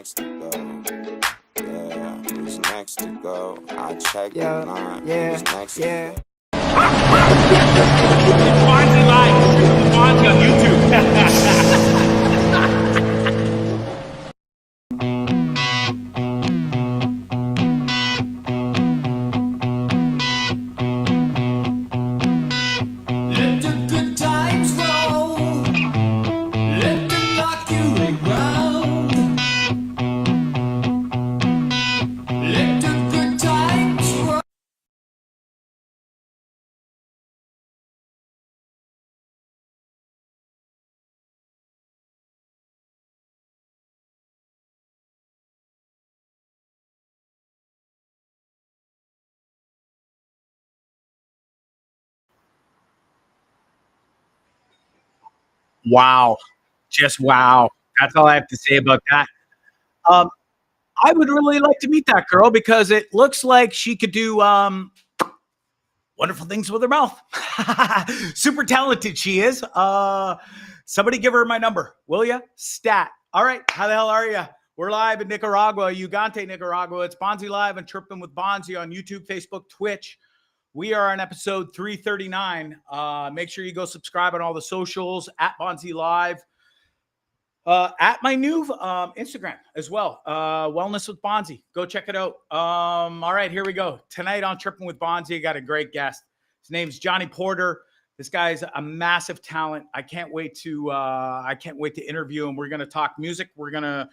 next to go? Yeah, who's next to go? I check the line. Who's next to go? Bondzee Live, Trippin With Bondzee on YouTube. Let the good times roll. Let them knock you around. Let the good times roll. Wow. Just wow. That's all I have to say about that. Um, I would really like to meet that girl because it looks like she could do wonderful things with her mouth. Super talented she is. Somebody give her my number, will ya? Stat. All right. How the hell are you? We're live in Nicaragua, Gigante, Nicaragua. It's Bondzee Live and Trippin With Bondzee on YouTube, Facebook, Twitch. We are on episode 339. Make sure you go subscribe on all the socials at Bondzee Live. At my new Instagram as well, Wellness with Bondzee. Go check it out. All right, here we go. Tonight on Trippin With Bondzee, I got a great guest. His name's Jonny Porter. This guy's a massive talent. I can't wait to interview him. We're gonna talk music. We're gonna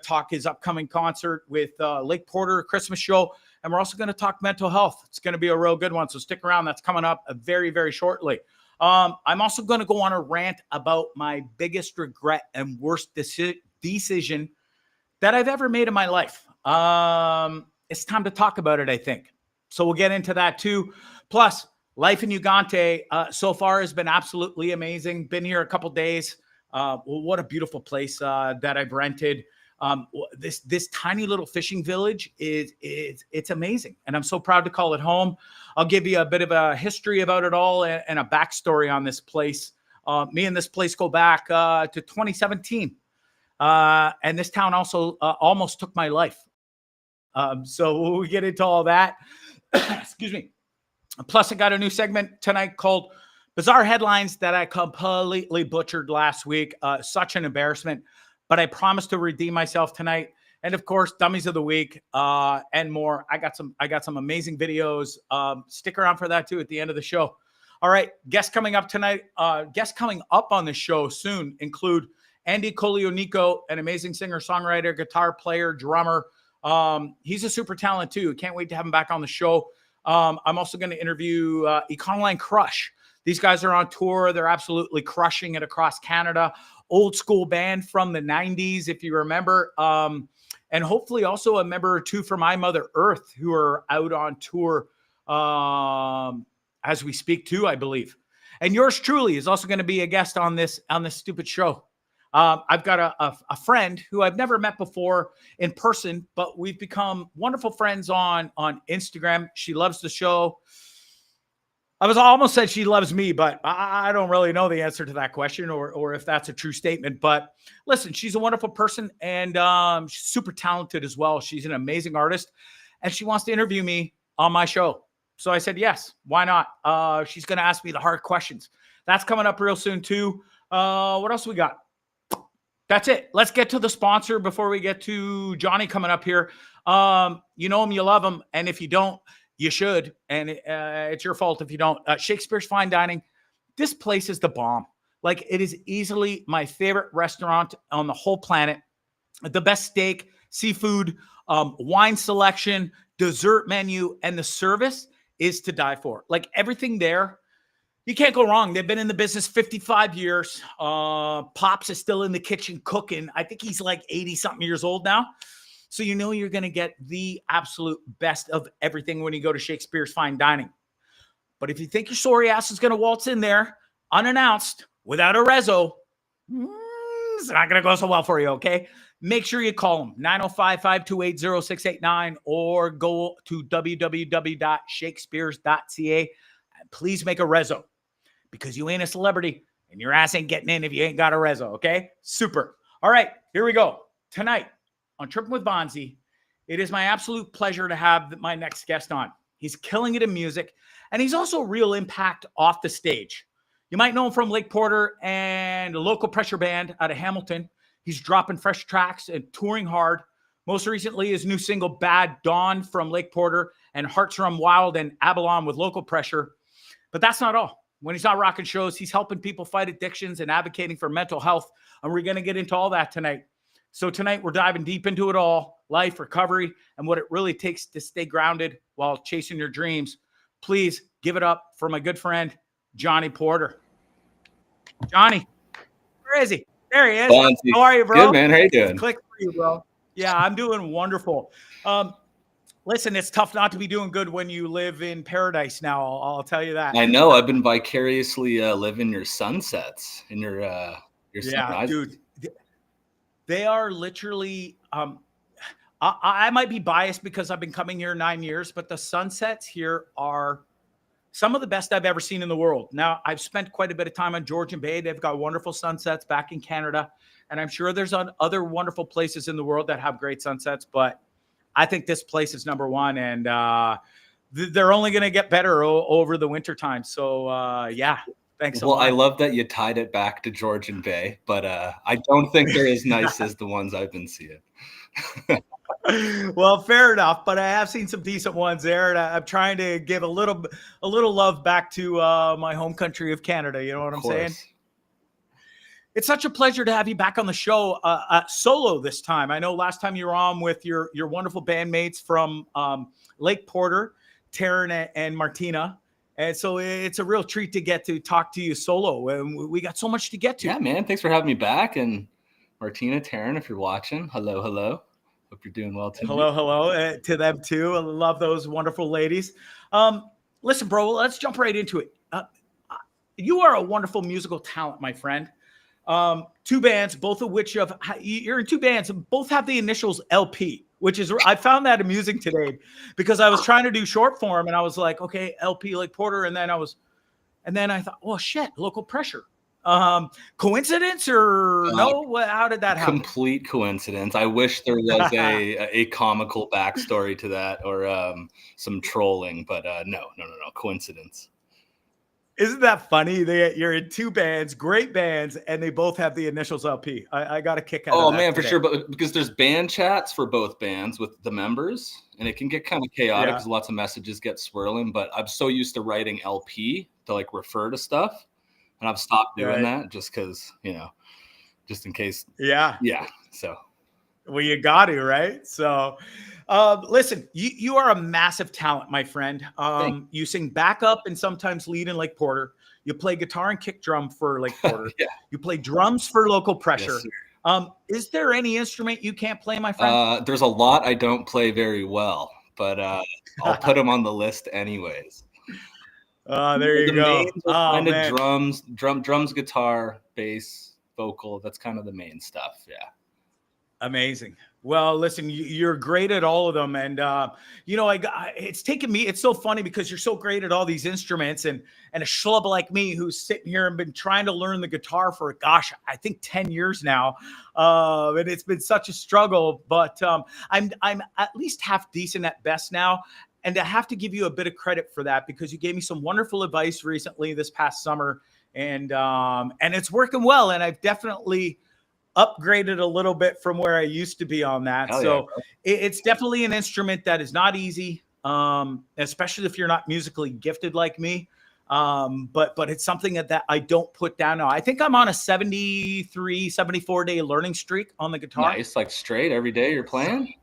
talk his upcoming concert with Lake Porter Christmas show, and we're also gonna talk mental health. It's gonna be a real good one. So stick around. That's coming up very, very shortly. I'm also going to go on a rant about my biggest regret and worst decision that I've ever made in my life. It's time to talk about it, I think. So we'll get into that too. Plus, life in Gigante so far has been absolutely amazing. Been here a couple days. What a beautiful place that I've rented. This tiny little fishing village it's amazing, and I'm so proud to call it home. I'll give you a bit of a history about it all and a backstory on this place. Me and this place go back to 2017, and this town also almost took my life. So we get into all that. Excuse me. Plus, I got a new segment tonight called Bizarre Headlines that I completely butchered last week. Such an embarrassment. But I promise to redeem myself tonight. And of course, Dummies of the Week and more. I got some amazing videos. Stick around for that too at the end of the show. All right, guests coming up tonight. Guests coming up on the show soon include Andy Colionico, an amazing singer-songwriter, guitar player, drummer. He's a super talent too. Can't wait to have him back on the show. I'm also going to interview Econoline Crush. These guys are on tour. They're absolutely crushing it across Canada. Old school band from the 90s, if you remember. And hopefully also a member or two from My Mother Earth who are out on tour as we speak too, I believe. And yours truly is also going to be a guest on this stupid show. I've got a friend who I've never met before in person, but we've become wonderful friends on Instagram. She loves the show. I almost said she loves me, but I don't really know the answer to that question or if that's a true statement. But listen, she's a wonderful person, and she's super talented as well. She's an amazing artist, and she wants to interview me on my show. So I said, yes, why not? She's going to ask me the hard questions. That's coming up real soon too. What else we got? That's it. Let's get to the sponsor before we get to Jonny coming up here. You know him, you love him, and if you don't, you should, and it's your fault if you don't. Shakespeare's Fine Dining. This place is the bomb. Like, it is easily my favorite restaurant on the whole planet. The best steak, seafood, wine selection, dessert menu, and the service is to die for. Like, everything there, you can't go wrong. They've been in the business 55 years. Pops is still in the kitchen cooking. I think he's like 80-something years old now. So you know you're going to get the absolute best of everything when you go to Shakespeare's Fine Dining. But if you think your sorry ass is going to waltz in there unannounced without a rezo, it's not going to go so well for you, okay? Make sure you call them, 905-528-0689, or go to www.shakespeares.ca. And please make a rezo, because you ain't a celebrity and your ass ain't getting in if you ain't got a rezo, okay? Super. All right, here we go. Tonight, on Trippin With Bondzee, it is my absolute pleasure to have my next guest on. He's killing it in music, and he's also a real impact off the stage. You might know him from Lake Porter and a local pressure band out of Hamilton. He's dropping fresh tracks and touring hard. Most recently, his new single, Bad Dawn from Lake Porter, and Hearts Run Wild and Abalon with local pressure. But that's not all. When he's not rocking shows, he's helping people fight addictions and advocating for mental health. And we're going to get into all that tonight. So tonight, we're diving deep into it all, life, recovery, and what it really takes to stay grounded while chasing your dreams. Please give it up for my good friend, Jonny Porter. Jonny, where is he? There he is. Bondzee. How are you, bro? Good, man. How you doing? Click for you, bro. Yeah, I'm doing wonderful. Listen, it's tough not to be doing good when you live in paradise now. I'll tell you that. I know. I've been vicariously living your sunsets and your sunrises. Dude. They are literally. I might be biased because I've been coming here 9 years, but the sunsets here are some of the best I've ever seen in the world. Now, I've spent quite a bit of time on Georgian Bay. They've got wonderful sunsets back in Canada. And I'm sure there's other wonderful places in the world that have great sunsets. But I think this place is number one. And they're only going to get better over the winter time. So, yeah, thanks a lot. Well, I love that you tied it back to Georgian Bay. But I don't think they're as nice as the ones I've been seeing. Well, fair enough, but I have seen some decent ones there, and I'm trying to give a little love back to my home country of Canada. You know what I'm saying? It's such a pleasure to have you back on the show, solo this time. I know last time you were on with your wonderful bandmates from Lake Porter, Taryn and Martina, and so it's a real treat to get to talk to you solo. And we got so much to get to. Yeah, man. Thanks for having me back, and Martina, Taryn, if you're watching, hello. Hope you're doing well too. Hello to them too. I love those wonderful ladies. Listen, bro, let's jump right into it. You are a wonderful musical talent, my friend. Two bands, both of which you're in two bands, both have the initials LP, which is, I found that amusing today because I was trying to do short form and I was like, okay, LP Lake Porter. And then I thought, oh shit, local pressure. Coincidence or no? How did that happen? Complete coincidence. I wish there was a comical backstory to that or some trolling, but no. Coincidence. Isn't that funny? You're in two bands, great bands, and they both have the initials LP. I got a kick out of that. Oh man, today. for sure. But because there's band chats for both bands with the members, and it can get kind of chaotic because lots of messages get swirling. But I'm so used to writing LP to like refer to stuff. And I've stopped doing that just because, just in case. Yeah. So. Well, you got to, right? So, listen, you are a massive talent, my friend. You sing backup and sometimes lead in Lake Porter. You play guitar and kick drum for Lake Porter. You play drums for local pressure. Yes, is there any instrument you can't play, my friend? There's a lot I don't play very well, but I'll put them on the list anyways. There you go. Kind of drums, guitar, bass, vocal. That's kind of the main stuff. Yeah. Amazing. Well, listen, you're great at all of them. And, it's taken me, it's so funny because you're so great at all these instruments and a schlub like me who's sitting here and been trying to learn the guitar for, I think 10 years now. And it's been such a struggle, but I'm at least half decent at best now. And I have to give you a bit of credit for that because you gave me some wonderful advice recently this past summer, and it's working well. And I've definitely upgraded a little bit from where I used to be on that. So it's definitely an instrument that is not easy, especially if you're not musically gifted like me. But it's something that I don't put down now. I think I'm on a 74 day learning streak on the guitar. Nice, like straight every day you're playing.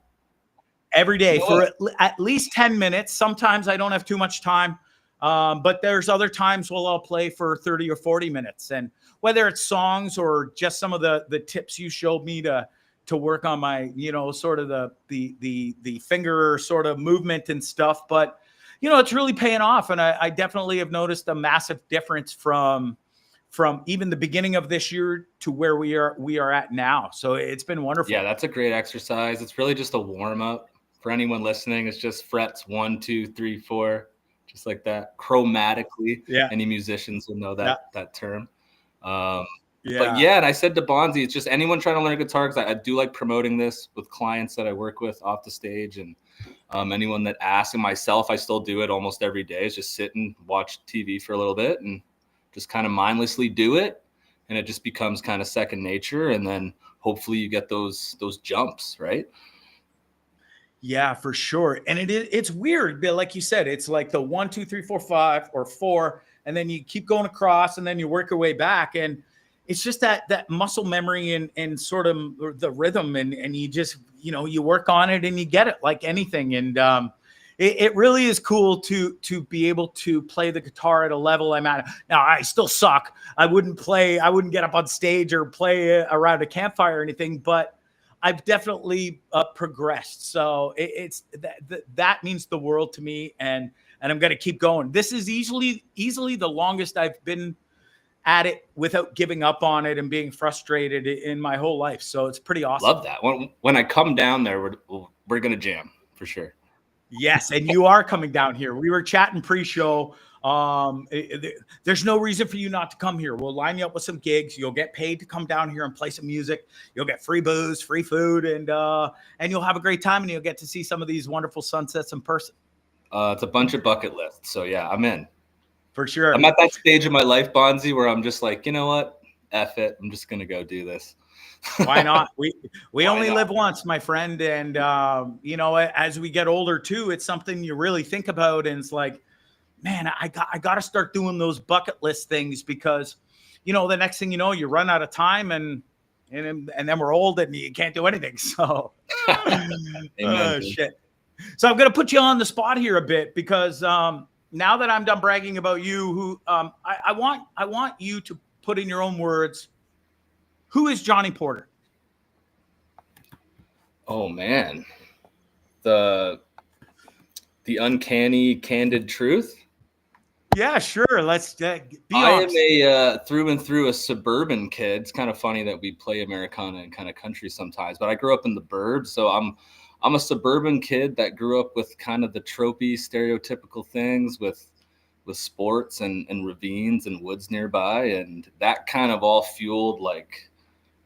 Every day for at least 10 minutes. Sometimes I don't have too much time, but there's other times I'll play for 30 or 40 minutes. And whether it's songs or just some of the tips you showed me to work on my, sort of the finger sort of movement and stuff. But, it's really paying off. And I definitely have noticed a massive difference from even the beginning of this year to where we are at now. So it's been wonderful. Yeah, that's a great exercise. It's really just a warm up. For anyone listening, it's just frets 1, 2, 3, 4, just like that chromatically. Yeah. Any musicians will know that term. But yeah, and I said to Bondzee, it's just anyone trying to learn guitar, because I do like promoting this with clients that I work with off the stage, and anyone that asks, and myself, I still do it almost every day, is just sit and watch TV for a little bit and just kind of mindlessly do it, and it just becomes kind of second nature, and then hopefully you get those jumps, right? Yeah, for sure. And it's weird, but like you said, it's like the 1, 2, 3, 4, 5, or 4, and then you keep going across, and then you work your way back. And it's just that muscle memory and sort of the rhythm, and you just, you work on it and you get it like anything. And it really is cool to be able to play the guitar at a level I'm at. Now, I still suck. I wouldn't get up on stage or play around a campfire or anything, but I've definitely progressed. So it's that means the world to me, and I'm going to keep going. This is easily the longest I've been at it without giving up on it and being frustrated in my whole life. So it's pretty awesome. Love that. When I come down there, we're going to jam for sure. Yes, and you are coming down here. We were chatting pre-show. There's no reason for you not to come here. We'll line you up with some gigs. You'll get paid to come down here and play some music. You'll get free booze, free food, and you'll have a great time, and you'll get to see some of these wonderful sunsets in person. It's a bunch of bucket lists. So yeah, I'm in. For sure. I'm at that stage of my life, Bondzee, where I'm just like, you know what? F it. I'm just going to go do this. Why not? We only live once, my friend. And, as we get older too, it's something you really think about. And it's like, man, I got to start doing those bucket list things, because, the next thing you know, you run out of time, and then we're old and you can't do anything. So, shit. So I'm going to put you on the spot here a bit, because now that I'm done bragging about you, I want you to put in your own words, who is Jonny Porter? Oh man, the uncanny, candid truth. Yeah, sure. Let's be I honest. am a through and through a suburban kid. It's kind of funny that we play Americana and kind of country sometimes, but I grew up in the burbs, so I'm a suburban kid that grew up with kind of the tropey, stereotypical things with sports and ravines and woods nearby, and that kind of all fueled like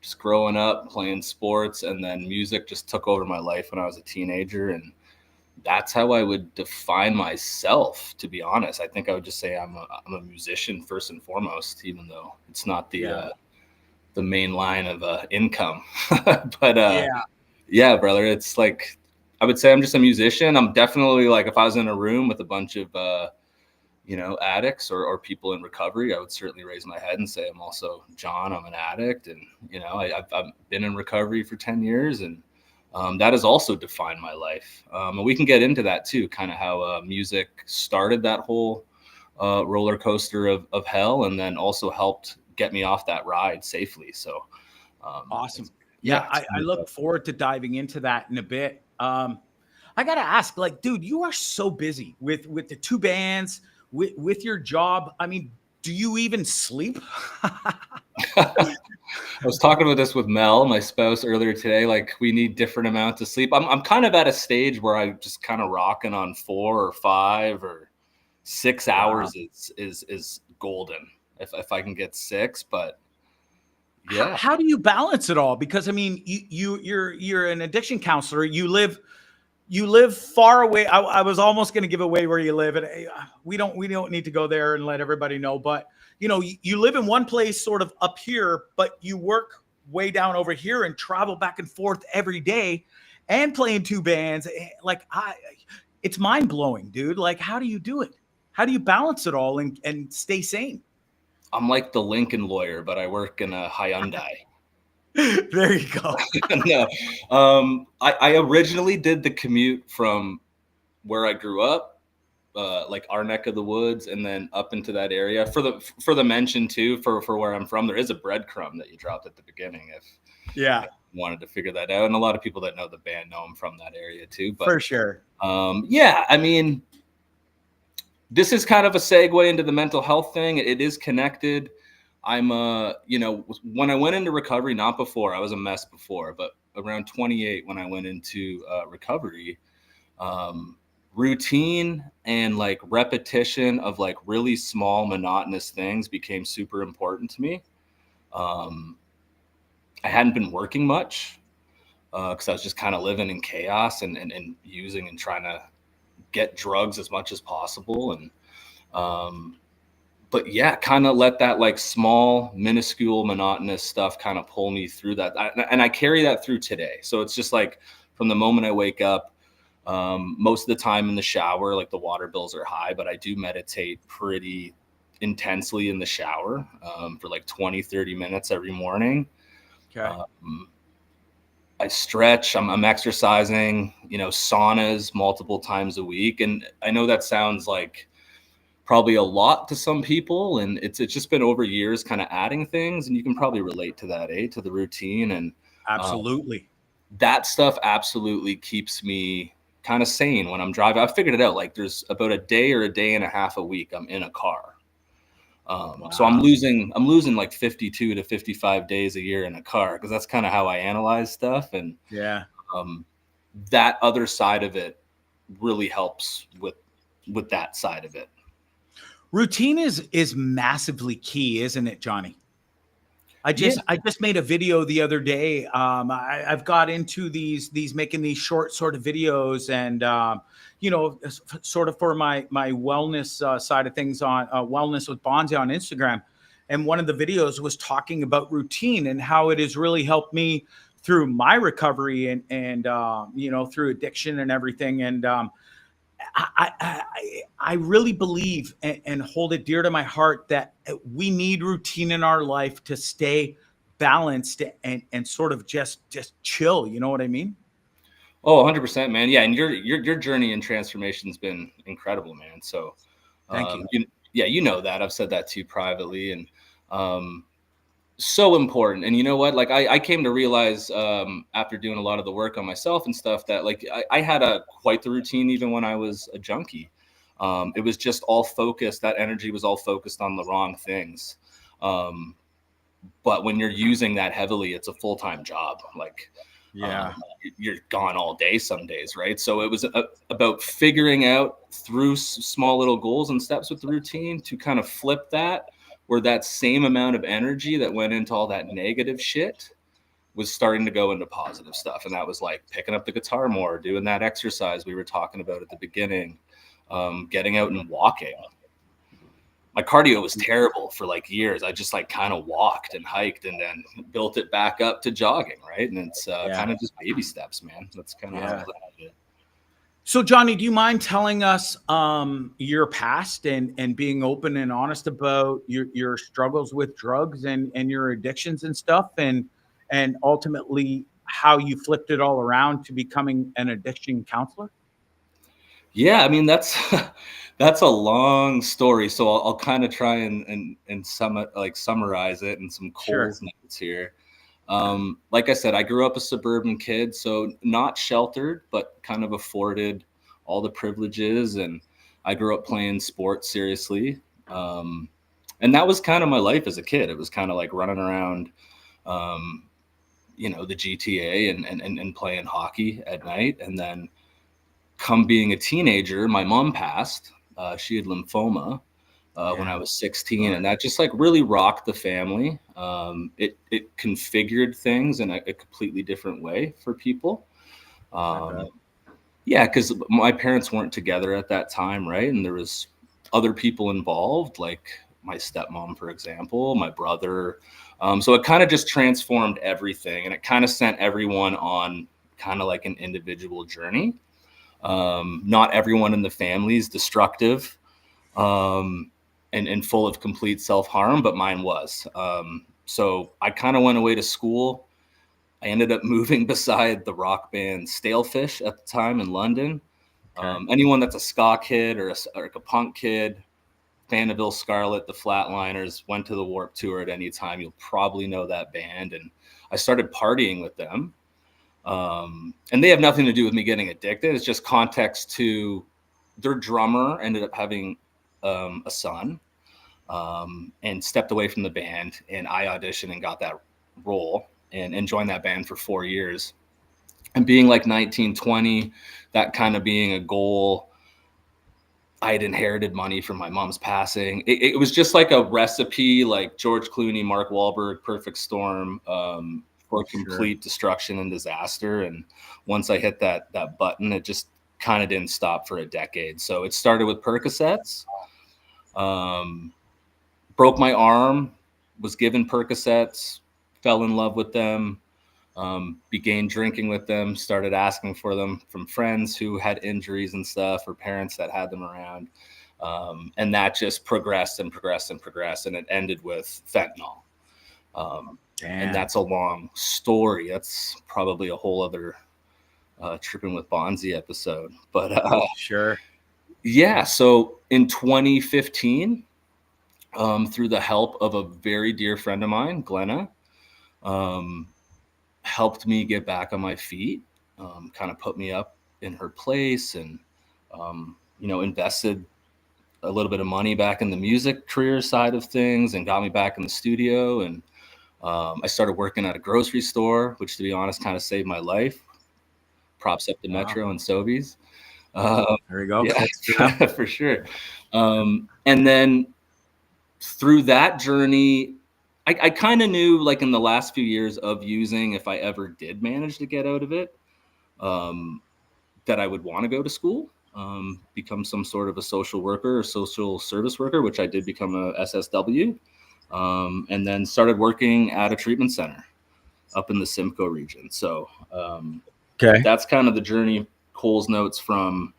just growing up playing sports, and then music just took over my life when I was a teenager, and that's how I would define myself, to be honest. I think I would just say I'm a musician first and foremost, even though it's not the main line of income. But yeah, brother, it's like I would say I'm just a musician. I'm definitely like, if I was in a room with a bunch of addicts or people in recovery, I would certainly raise my head and say I'm also John. I'm an addict, and I've been in recovery for 10 years, and that has also defined my life. And we can get into that too, kind of how music started that whole roller coaster of hell, and then also helped get me off that ride safely. So awesome. Yeah, I look forward to diving into that in a bit. I gotta ask, like, dude, you are so busy with the 2 bands, with your job. I mean, do you even sleep? I was talking about this with Mel, my spouse, earlier today. Like, we need different amounts of sleep. I'm kind of at a stage where I just kind of rocking on 4 or 5 or 6 hours is golden if I can get 6. But yeah, how do you balance it all? Because I mean, you're an addiction counselor. You live far away. I was almost going to give away where you live, and we don't need to go there and let everybody know. But you live in one place, sort of up here, but you work way down over here and travel back and forth every day, and playing 2 bands. Like, it's mind blowing, dude. Like, how do you do it? How do you balance it all and stay sane? I'm like the Lincoln lawyer, but I work in a Hyundai. There you go. No, I originally did the commute from where I grew up, like our neck of the woods, and then up into that area. For the mention too, for where I'm from, there is a breadcrumb that you dropped at the beginning if you wanted to figure that out. And a lot of people that know the band know I'm from that area too. But for sure. Yeah, I mean, this is kind of a segue into the mental health thing. It is connected. I'm when I went into recovery, not before, I was a mess before, but around 28 when I went into recovery, routine and like repetition of like really small monotonous things became super important to me. I hadn't been working much because I was just kind of living in chaos and using and trying to get drugs as much as possible. And but yeah, kind of let that like small, minuscule, monotonous stuff kind of pull me through that. And I carry that through today. So it's just like from the moment I wake up, most of the time in the shower, like the water bills are high, but I do meditate pretty intensely in the shower for like 20, 30 minutes every morning. Okay. I stretch, I'm exercising, saunas multiple times a week. And I know that sounds like probably a lot to some people, and it's just been over years kind of adding things, and you can probably relate to that, to the routine. And absolutely, that stuff absolutely keeps me kind of sane when I'm driving. I figured it out. Like there's about a day or a day and a half a week I'm in a car. Wow. So I'm losing like 52 to 55 days a year in a car, because that's kind of how I analyze stuff. And yeah, that other side of it really helps with that side of it. Routine is massively key, isn't it, Jonny? I just made a video the other day. I've got into these making these short sort of videos, and sort of for my wellness side of things on Wellness with Bondzee on Instagram. And one of the videos was talking about routine and how it has really helped me through my recovery and through addiction and everything. And I really believe and hold it dear to my heart that we need routine in our life to stay balanced and sort of just chill. You know what I mean? Oh, 100%, man. Yeah. And your journey and transformation has been incredible, man. So thank you. You know that. I've said that to you privately, and so important. And you know what? Like I came to realize after doing a lot of the work on myself and stuff that like I had quite the routine even when I was a junkie. It was just all focused. That energy was all focused on the wrong things. But when you're using that heavily, it's a full-time job. Like, you're gone all day some days, right? So it was about figuring out through small little goals and steps with the routine to kind of flip that, where that same amount of energy that went into all that negative shit was starting to go into positive stuff. And that was like picking up the guitar more, doing that exercise we were talking about at the beginning, getting out and walking. My cardio was terrible for like years. I just like kind of walked and hiked and then built it back up to jogging, right? And it's kind of just baby steps, man. That's kind of how I did. So, Jonny, do you mind telling us your past and being open and honest about your struggles with drugs and your addictions and stuff, and ultimately how you flipped it all around to becoming an addiction counselor? Yeah, I mean that's a long story, so I'll kind of try and summarize it in some Coles notes here. Like I said, I grew up a suburban kid, so not sheltered, but kind of afforded all the privileges. And I grew up playing sports seriously. And that was kind of my life as a kid. It was kind of like running around, the GTA and playing hockey at night. And then come being a teenager, my mom passed. She had lymphoma. When I was 16, and that just like really rocked the family. It configured things in a completely different way for people. Because my parents weren't together at that time, right? And there was other people involved, like my stepmom, for example, my brother. So it kind of just transformed everything, and it kind of sent everyone on kind of like an individual journey. Not everyone in the family is destructive. And full of complete self-harm, but mine was. So I kind of went away to school. I ended up moving beside the rock band Stalefish at the time in London. Anyone that's a ska kid or a punk kid, Vanderbilt Scarlet, the Flatliners, went to the Warped Tour at any time, you'll probably know that band. And I started partying with them. And they have nothing to do with me getting addicted. It's just context to their drummer ended up having a son, and stepped away from the band, and I auditioned and got that role and joined that band for 4 years. And being like 19, 20, that kind of being a goal I had inherited money from my mom's passing. It was just like a recipe, like George Clooney, Mark Wahlberg, perfect storm, for complete destruction and disaster. And once I hit that button, it just kind of didn't stop for a decade. So it started with Percocets, broke my arm, was given Percocets, fell in love with them, began drinking with them, started asking for them from friends who had injuries and stuff, or parents that had them around. And that just progressed and progressed and progressed. And it ended with fentanyl. And that's a long story. That's probably a whole other Trippin With Bondzee episode. But yeah, so in 2015, through the help of a very dear friend of mine, Glenna, helped me get back on my feet, kind of put me up in her place, and invested a little bit of money back in the music career side of things, and got me back in the studio. And I started working at a grocery store, which, to be honest, kind of saved my life. Props up to Metro and Sobeys. There you go. Yeah, for sure. And then through that journey, I kind of knew, like, in the last few years of using, if I ever did manage to get out of it, that I would want to go to school, become some sort of a social worker or social service worker, which I did become a SSW, and then started working at a treatment center up in the Simcoe region. So that's kind of the journey. Cole's notes from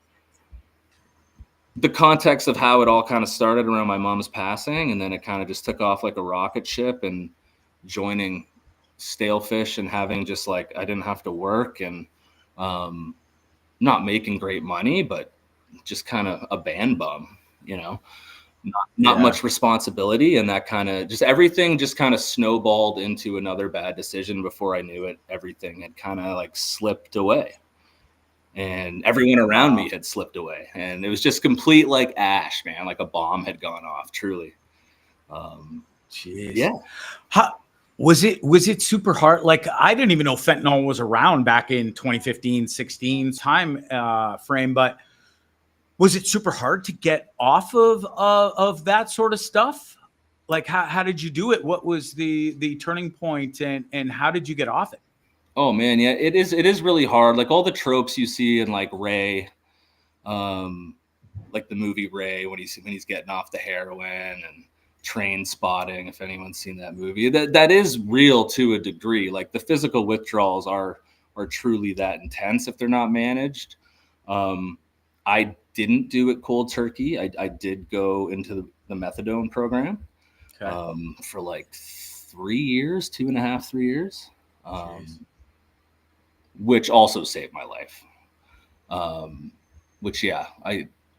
the context of how it all kind of started around my mom's passing, and then it kind of just took off like a rocket ship, and joining Stalefish and having just, like, I didn't have to work, and not making great money, but just kind of a band bum, not much responsibility. And that kind of just, everything just kind of snowballed into another bad decision. Before I knew it, everything had kind of like slipped away. And everyone around me had slipped away, and it was just complete, like, ash, man, like a bomb had gone off, truly. Jeez. Yeah. Was it super hard? Like, I didn't even know fentanyl was around back in 2015, 16 time frame, but was it super hard to get off of that sort of stuff? Like, how did you do it? What was the turning point, and how did you get off it? Oh man, yeah, it is really hard. Like, all the tropes you see in, like, Ray, like the movie Ray, when he's getting off the heroin, and Train Spotting, if anyone's seen that movie, that is real to a degree. Like, the physical withdrawals are truly that intense if they're not managed. I didn't do it cold turkey. I did go into the methadone program for like 3 years, 2.5, 3 years. Which also saved my life. Which, yeah,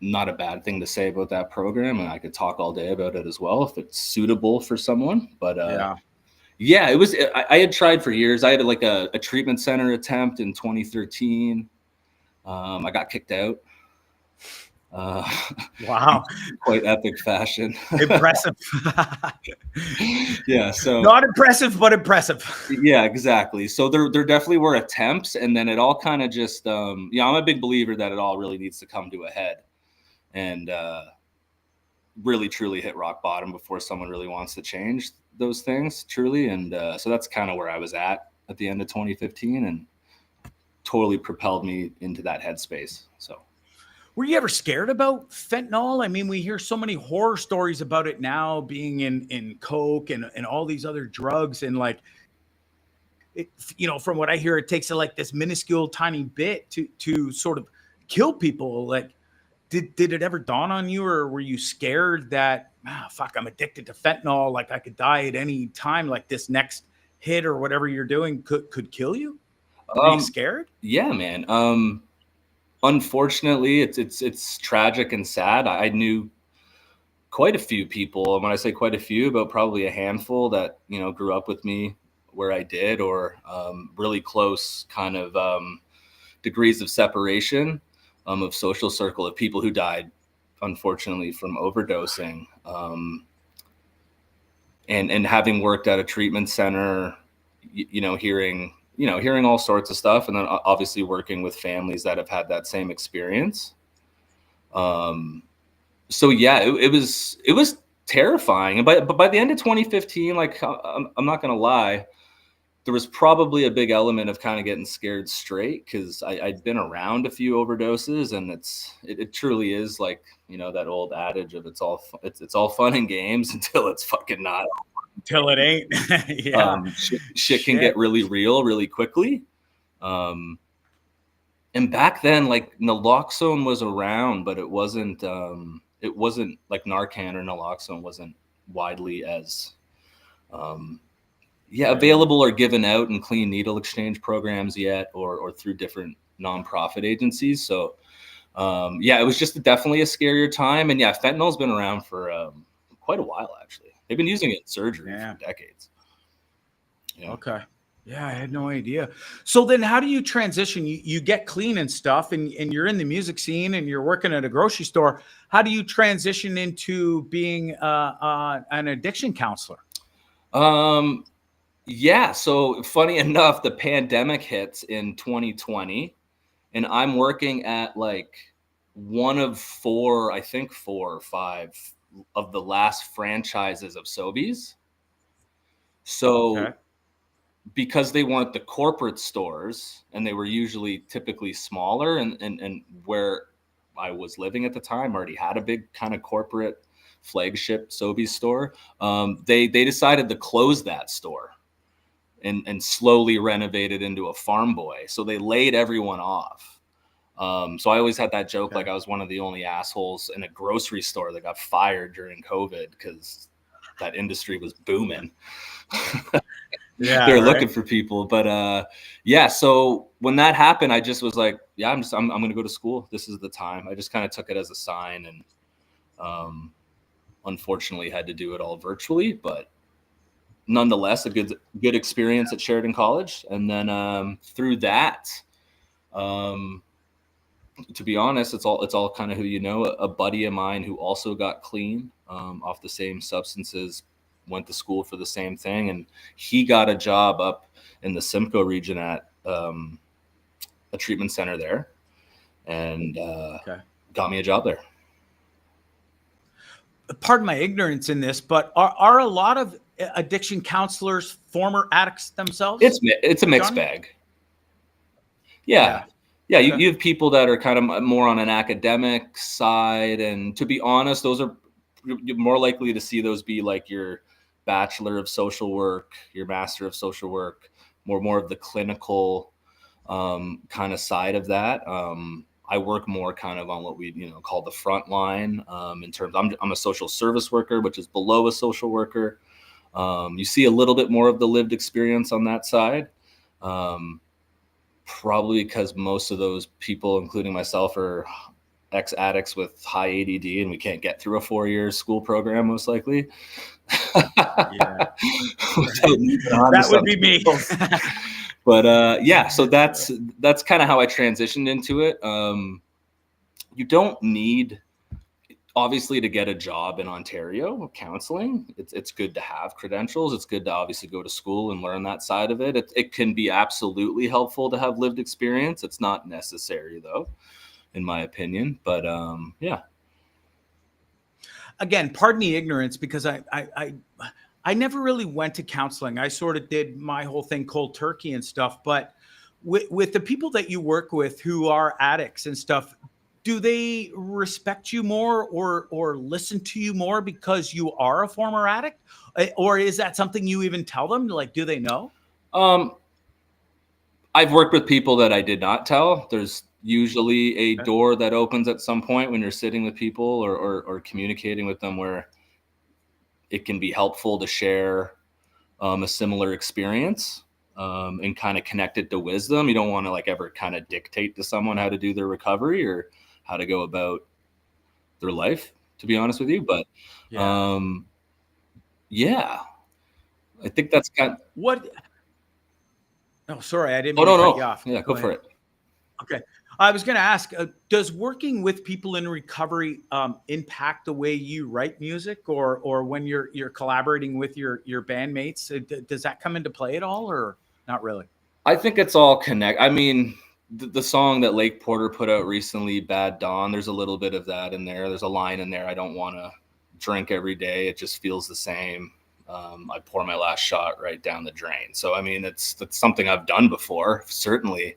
not a bad thing to say about that program, and I could talk all day about it as well if it's suitable for someone. But yeah, it was. I had tried for years. I had like a treatment center attempt in 2013. I got kicked out. Wow. Quite epic fashion. Impressive. Yeah, so not impressive, but impressive. Yeah, exactly. So there definitely were attempts, and then it all kind of just I'm a big believer that it all really needs to come to a head, and really truly hit rock bottom before someone really wants to change those things, truly. And so that's kind of where I was at the end of 2015, and totally propelled me into that headspace. So were you ever scared about fentanyl? I mean, we hear so many horror stories about it now, being in coke and all these other drugs. And, like, it, from what I hear, it takes like this minuscule tiny bit to sort of kill people. Like, did it ever dawn on you, or were you scared that, fuck, I'm addicted to fentanyl, like I could die at any time, like this next hit or whatever you're doing could kill you? Were you scared? Yeah, man. Unfortunately, it's tragic and sad. I knew quite a few people, and when I say quite a few, about probably a handful that grew up with me where I did, or really close kind of degrees of separation of social circle, of people who died, unfortunately, from overdosing. And having worked at a treatment center, hearing all sorts of stuff, and then obviously working with families that have had that same experience. So yeah, it was terrifying. But by the end of 2015, like I'm not gonna lie, there was probably a big element of kind of getting scared straight, because I'd been around a few overdoses, and it truly is like, you know, that old adage of it's all fun and games until it's fucking not. Till it ain't. Yeah. Shit can get really real really quickly. And back then, like, naloxone was around, but it wasn't like Narcan or naloxone wasn't widely as available or given out in clean needle exchange programs yet, or through different nonprofit agencies. So it was just definitely a scarier time. And yeah, fentanyl's been around for quite a while, actually. They've been using it in surgery for decades. Yeah. Okay. Yeah, I had no idea. So then how do you transition? You get clean and stuff, and you're in the music scene and you're working at a grocery store. How do you transition into being an addiction counselor? Yeah, so funny enough, the pandemic hits in 2020, and I'm working at like one of four or five of the last franchises of Sobeys. So because they weren't the corporate stores, and they were typically smaller, and where I was living at the time already had a big kind of corporate flagship Sobeys store, they decided to close that store and slowly renovate it into a farm boy. So they laid everyone off. So I always had that joke, like I was one of the only assholes in a grocery store that got fired during COVID because that industry was booming. Yeah, they're looking for people. But so when that happened, I just was like, yeah, I'm going to go to school. This is the time. I just kind of took it as a sign, and unfortunately had to do it all virtually, but nonetheless a good experience at Sheridan College. And then through that, to be honest, it's all kind of who you know. A buddy of mine who also got clean off the same substances went to school for the same thing, and he got a job up in the Simcoe region at a treatment center there, and got me a job there. Pardon my ignorance in this, but are a lot of addiction counselors former addicts themselves? It's a mixed bag. Yeah. You have people that are kind of more on an academic side, and to be honest, you're more likely to see those be like your Bachelor of Social Work, your Master of Social Work, more of the clinical kind of side of that. I work more kind of on what we call the front line, in terms I'm a social service worker, which is below a social worker. You see a little bit more of the lived experience on that side, probably because most of those people, including myself, are ex-addicts with high ADD, and we can't get through a 4-year school program, most likely. That would be me. But so that's kind of how I transitioned into it. You don't need, obviously, to get a job in Ontario counseling. It's good to have credentials. It's good to obviously go to school and learn that side of it. It can be absolutely helpful to have lived experience. It's not necessary, though, in my opinion. But again, pardon the ignorance, because I never really went to counseling. I sort of did my whole thing cold turkey and stuff. But with the people that you work with who are addicts and stuff, do they respect you more or listen to you more because you are a former addict? Or is that something you even tell them? Like, do they know? I've worked with people that I did not tell. There's usually a door that opens at some point when you're sitting with people or communicating with them, where it can be helpful to share a similar experience and kind of connect it to wisdom. You don't want to ever kind of dictate to someone how to do their recovery or how to go about their life, to be honest with you. But I think that's kind of what. Oh, sorry, I didn't mean to cut you off. Yeah, go for it. Okay. I was going to ask, does working with people in recovery impact the way you write music, or when you're collaborating with your bandmates? Does that come into play at all, or not really? I think it's all connect. I mean, the song that Lake Porter put out recently, Bad Dawn, there's a little bit of that in there. There's a line in there, I don't want to drink every day. It just feels the same. I pour my last shot right down the drain. So, I mean, that's something I've done before, certainly.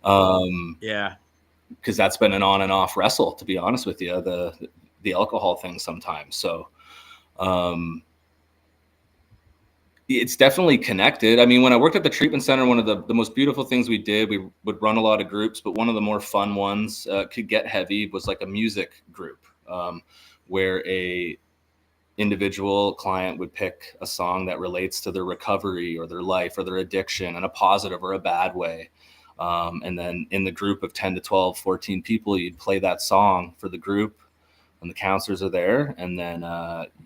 Yeah. Because that's been an on and off wrestle, to be honest with you, the alcohol thing sometimes. So, it's definitely connected. I mean, when I worked at the treatment center, one of the most beautiful things we did, we would run a lot of groups, but one of the more fun ones, could get heavy, was like a music group, where a individual client would pick a song that relates to their recovery or their life or their addiction in a positive or a bad way. And then in the group of 10 to 12, 14 people, you'd play that song for the group, and the counselors are there. And then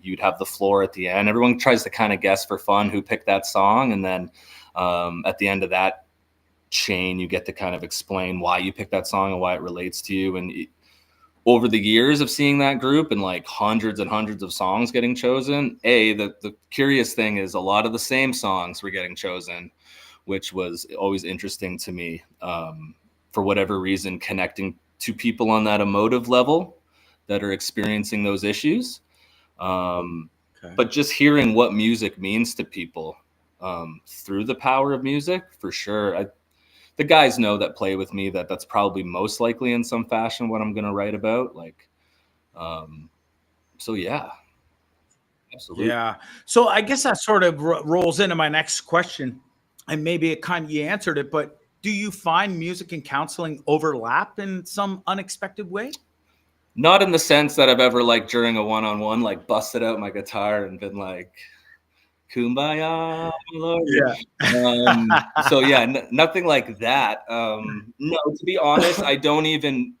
you'd have the floor at the end. Everyone tries to kind of guess for fun who picked that song. And then at the end of that chain, you get to kind of explain why you picked that song and why it relates to you. And over the years of seeing that group and like hundreds and hundreds of songs getting chosen, the curious thing is a lot of the same songs were getting chosen, which was always interesting to me, for whatever reason, connecting to people on that emotive level that are experiencing those issues. But just hearing what music means to people through the power of music, for sure. The guys know that play with me that's probably most likely in some fashion what I'm going to write about. Like, so yeah, absolutely. Yeah. So I guess that sort of rolls into my next question, and maybe you answered it, but do you find music and counseling overlap in some unexpected way? Not in the sense that I've ever, like, during a one-on-one, like, busted out my guitar and been like, "Kumbaya, Lord." Yeah. So yeah, nothing like that. No, to be honest, I don't even.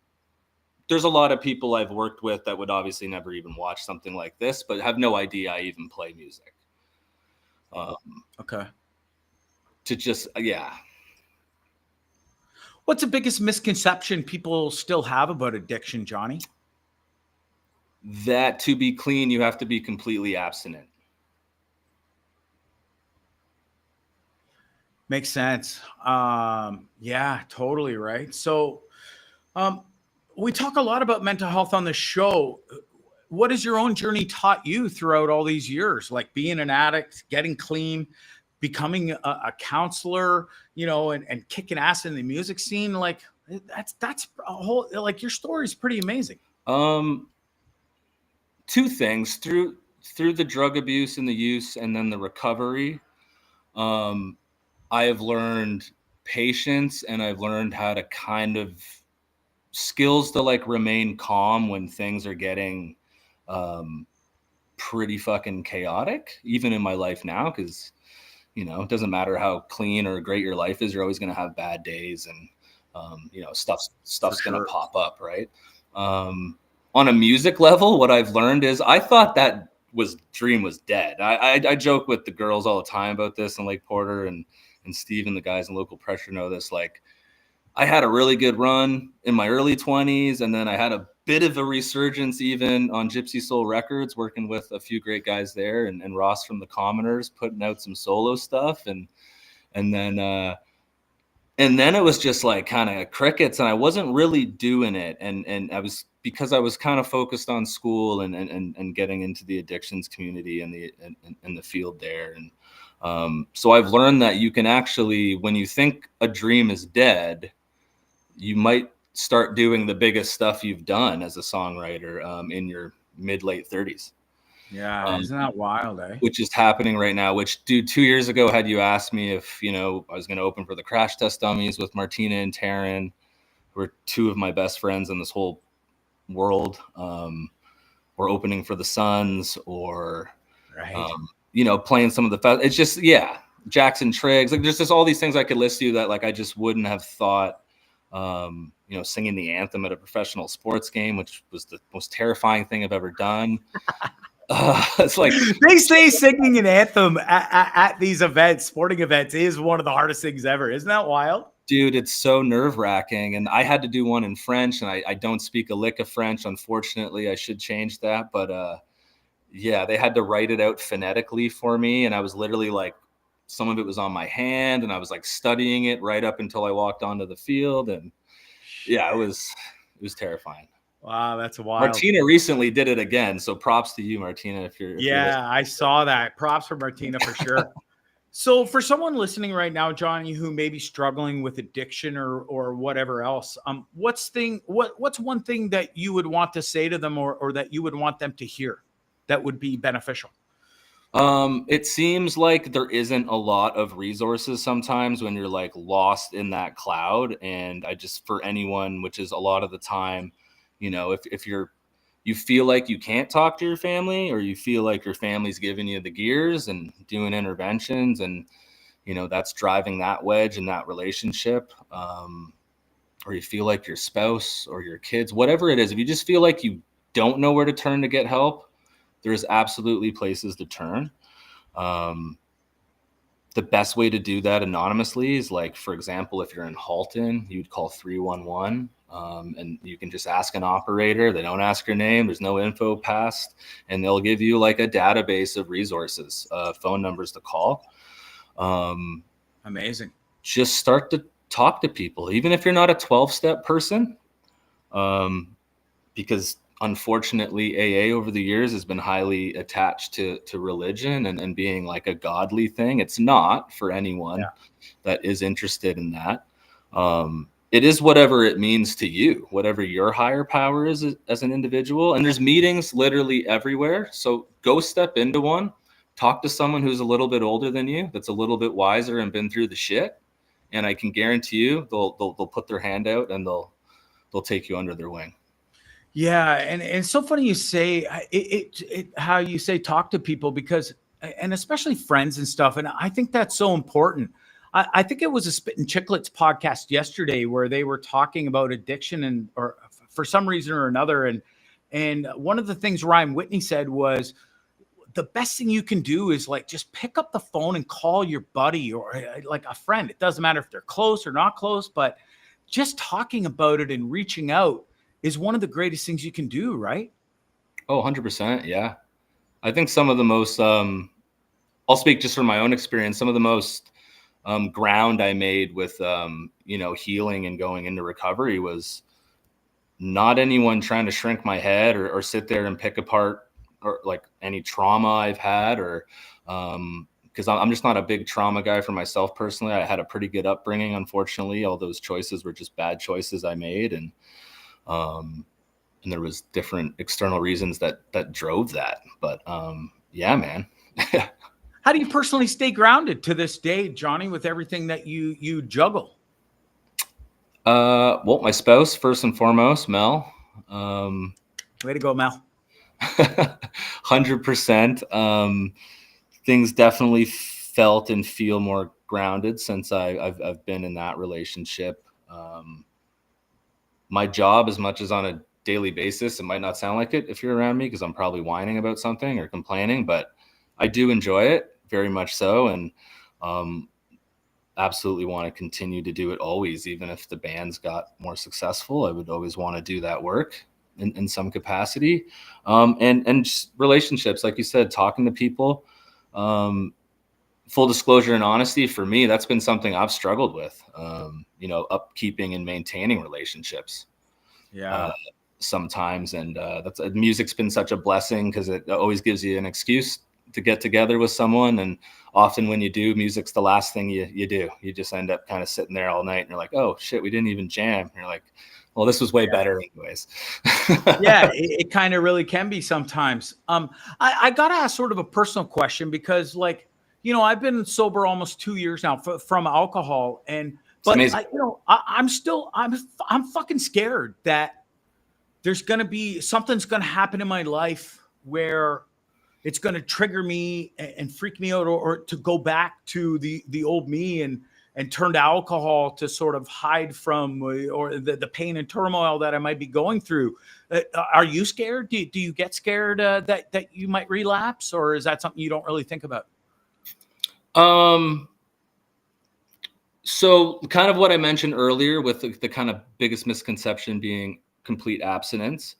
There's a lot of people I've worked with that would obviously never even watch something like this, but have no idea I even play music. Okay. To just, yeah. What's the biggest misconception people still have about addiction, Jonny? That to be clean, you have to be completely abstinent. Makes sense. Yeah, totally. Right. So, we talk a lot about mental health on the show. What has your own journey taught you throughout all these years? Like being an addict, getting clean, becoming a counselor, and kicking ass in the music scene. Like that's a whole, like, your story is pretty amazing. Two things through the drug abuse and the use, and then the recovery. I have learned patience, and I've learned how to kind of skills to like remain calm when things are getting pretty fucking chaotic, even in my life now, because it doesn't matter how clean or great your life is, you're always going to have bad days, and stuff's going to pop up, right? On a music level, what I've learned is I thought that dream was dead. I joke with the girls all the time about this, and Lake Porter and Steve and the guys in Local Pressure know this. Like, I had a really good run in my early 20s, and then I had a bit of a resurgence even on Gypsy Soul Records, working with a few great guys there, and Ross from the Commoners putting out some solo stuff, and then it was just like kind of crickets, and I wasn't really doing it, and I was, because I was kind of focused on school and getting into the addictions community and the field there, and so I've learned that you can actually, when you think a dream is dead, you might start doing the biggest stuff you've done as a songwriter in your mid-late 30s. Yeah, isn't that wild, eh? Which is happening right now. Which, dude, 2 years ago, had you asked me if I was going to open for the Crash Test Dummies with Martina and Taryn, who are two of my best friends in this whole world, or opening for the Suns, or playing some of the it's just, yeah, Jackson Triggs, like there's just all these things I could list to you that like I just wouldn't have thought. Singing the anthem at a professional sports game, which was the most terrifying thing I've ever done. It's like they say singing an anthem at these events, sporting events, is one of the hardest things ever. Isn't that wild? Dude, it's so nerve-wracking. And I had to do one in French, and I don't speak a lick of French, unfortunately. I should change that. But yeah, they had to write it out phonetically for me, and I was literally like some of it was on my hand, and I was like studying it right up until I walked onto the field. And yeah, it was terrifying. Wow, that's wild. Martina recently did it again, so props to you, Martina. If you're I saw that. Props for Martina for sure. So for someone listening right now, Jonny, who may be struggling with addiction or whatever else, what's one thing that you would want to say to them or that you would want them to hear that would be beneficial? It seems like there isn't a lot of resources sometimes when you're like lost in that cloud. And for anyone, which is a lot of the time, you know, if you feel like you can't talk to your family, or you feel like your family's giving you the gears and doing interventions, and, you know, that's driving that wedge in that relationship, or you feel like your spouse or your kids, whatever it is, if you just feel like you don't know where to turn to get help, there's absolutely places to turn. The best way to do that anonymously is, like, for example, if you're in Halton, you'd call 311. And you can just ask an operator. They don't ask your name. There's no info passed, and they'll give you like a database of resources, phone numbers to call. Amazing. Just start to talk to people, even if you're not a 12-step person, because unfortunately AA over the years has been highly attached to religion and being like a godly thing. It's not for anyone that is interested in that. It is whatever it means to you, whatever your higher power is as an individual. And there's meetings literally everywhere. So go step into one, talk to someone who's a little bit older than you, that's a little bit wiser and been through the shit. And I can guarantee you they'll put their hand out and they'll take you under their wing. Yeah. And it's so funny you say how you say talk to people, because, and especially friends and stuff. And I think that's so important. I think it was a Spittin' Chicklets podcast yesterday where they were talking about addiction or for some reason or another. And one of the things Ryan Whitney said was the best thing you can do is like, just pick up the phone and call your buddy or like a friend. It doesn't matter if they're close or not close, but just talking about it and reaching out is one of the greatest things you can do, right? Oh, 100%. Yeah. I think some of the most, I'll speak just from my own experience, some of the most ground I made with, healing and going into recovery was not anyone trying to shrink my head or sit there and pick apart or like any trauma I've had, or because I'm just not a big trauma guy for myself personally. I had a pretty good upbringing. Unfortunately, all those choices were just bad choices I made. And there was different external reasons that drove that. But yeah, man. How do you personally stay grounded to this day, Jonny, with everything that you juggle? Well, my spouse, first and foremost, Mel. Way to go, Mel. 100%. Things definitely felt and feel more grounded since I've been in that relationship. My job, as much as on a daily basis, it might not sound like it if you're around me because I'm probably whining about something or complaining, but I do enjoy it very much so. And absolutely want to continue to do it always. Even if the band's got more successful, I would always want to do that work in some capacity. And just relationships, like you said, talking to people, full disclosure and honesty, for me, that's been something I've struggled with, upkeeping and maintaining relationships. Yeah. Sometimes. And music's been such a blessing because it always gives you an excuse to get together with someone. And often when you do, music's the last thing you do. You just end up kind of sitting there all night and you're like, oh shit, we didn't even jam. And you're like, well, this was way better anyways. Yeah, it kind of really can be sometimes. I got to ask sort of a personal question because, like, I've been sober almost 2 years now from alcohol. But I'm fucking scared that there's going to be something's going to happen in my life where it's going to trigger me and freak me out, or to go back to the old me and turn to alcohol to sort of hide from or the pain and turmoil that I might be going through. Are you scared? Do you get scared that you might relapse, or is that something you don't really think about? So kind of what I mentioned earlier with the kind of biggest misconception being complete abstinence,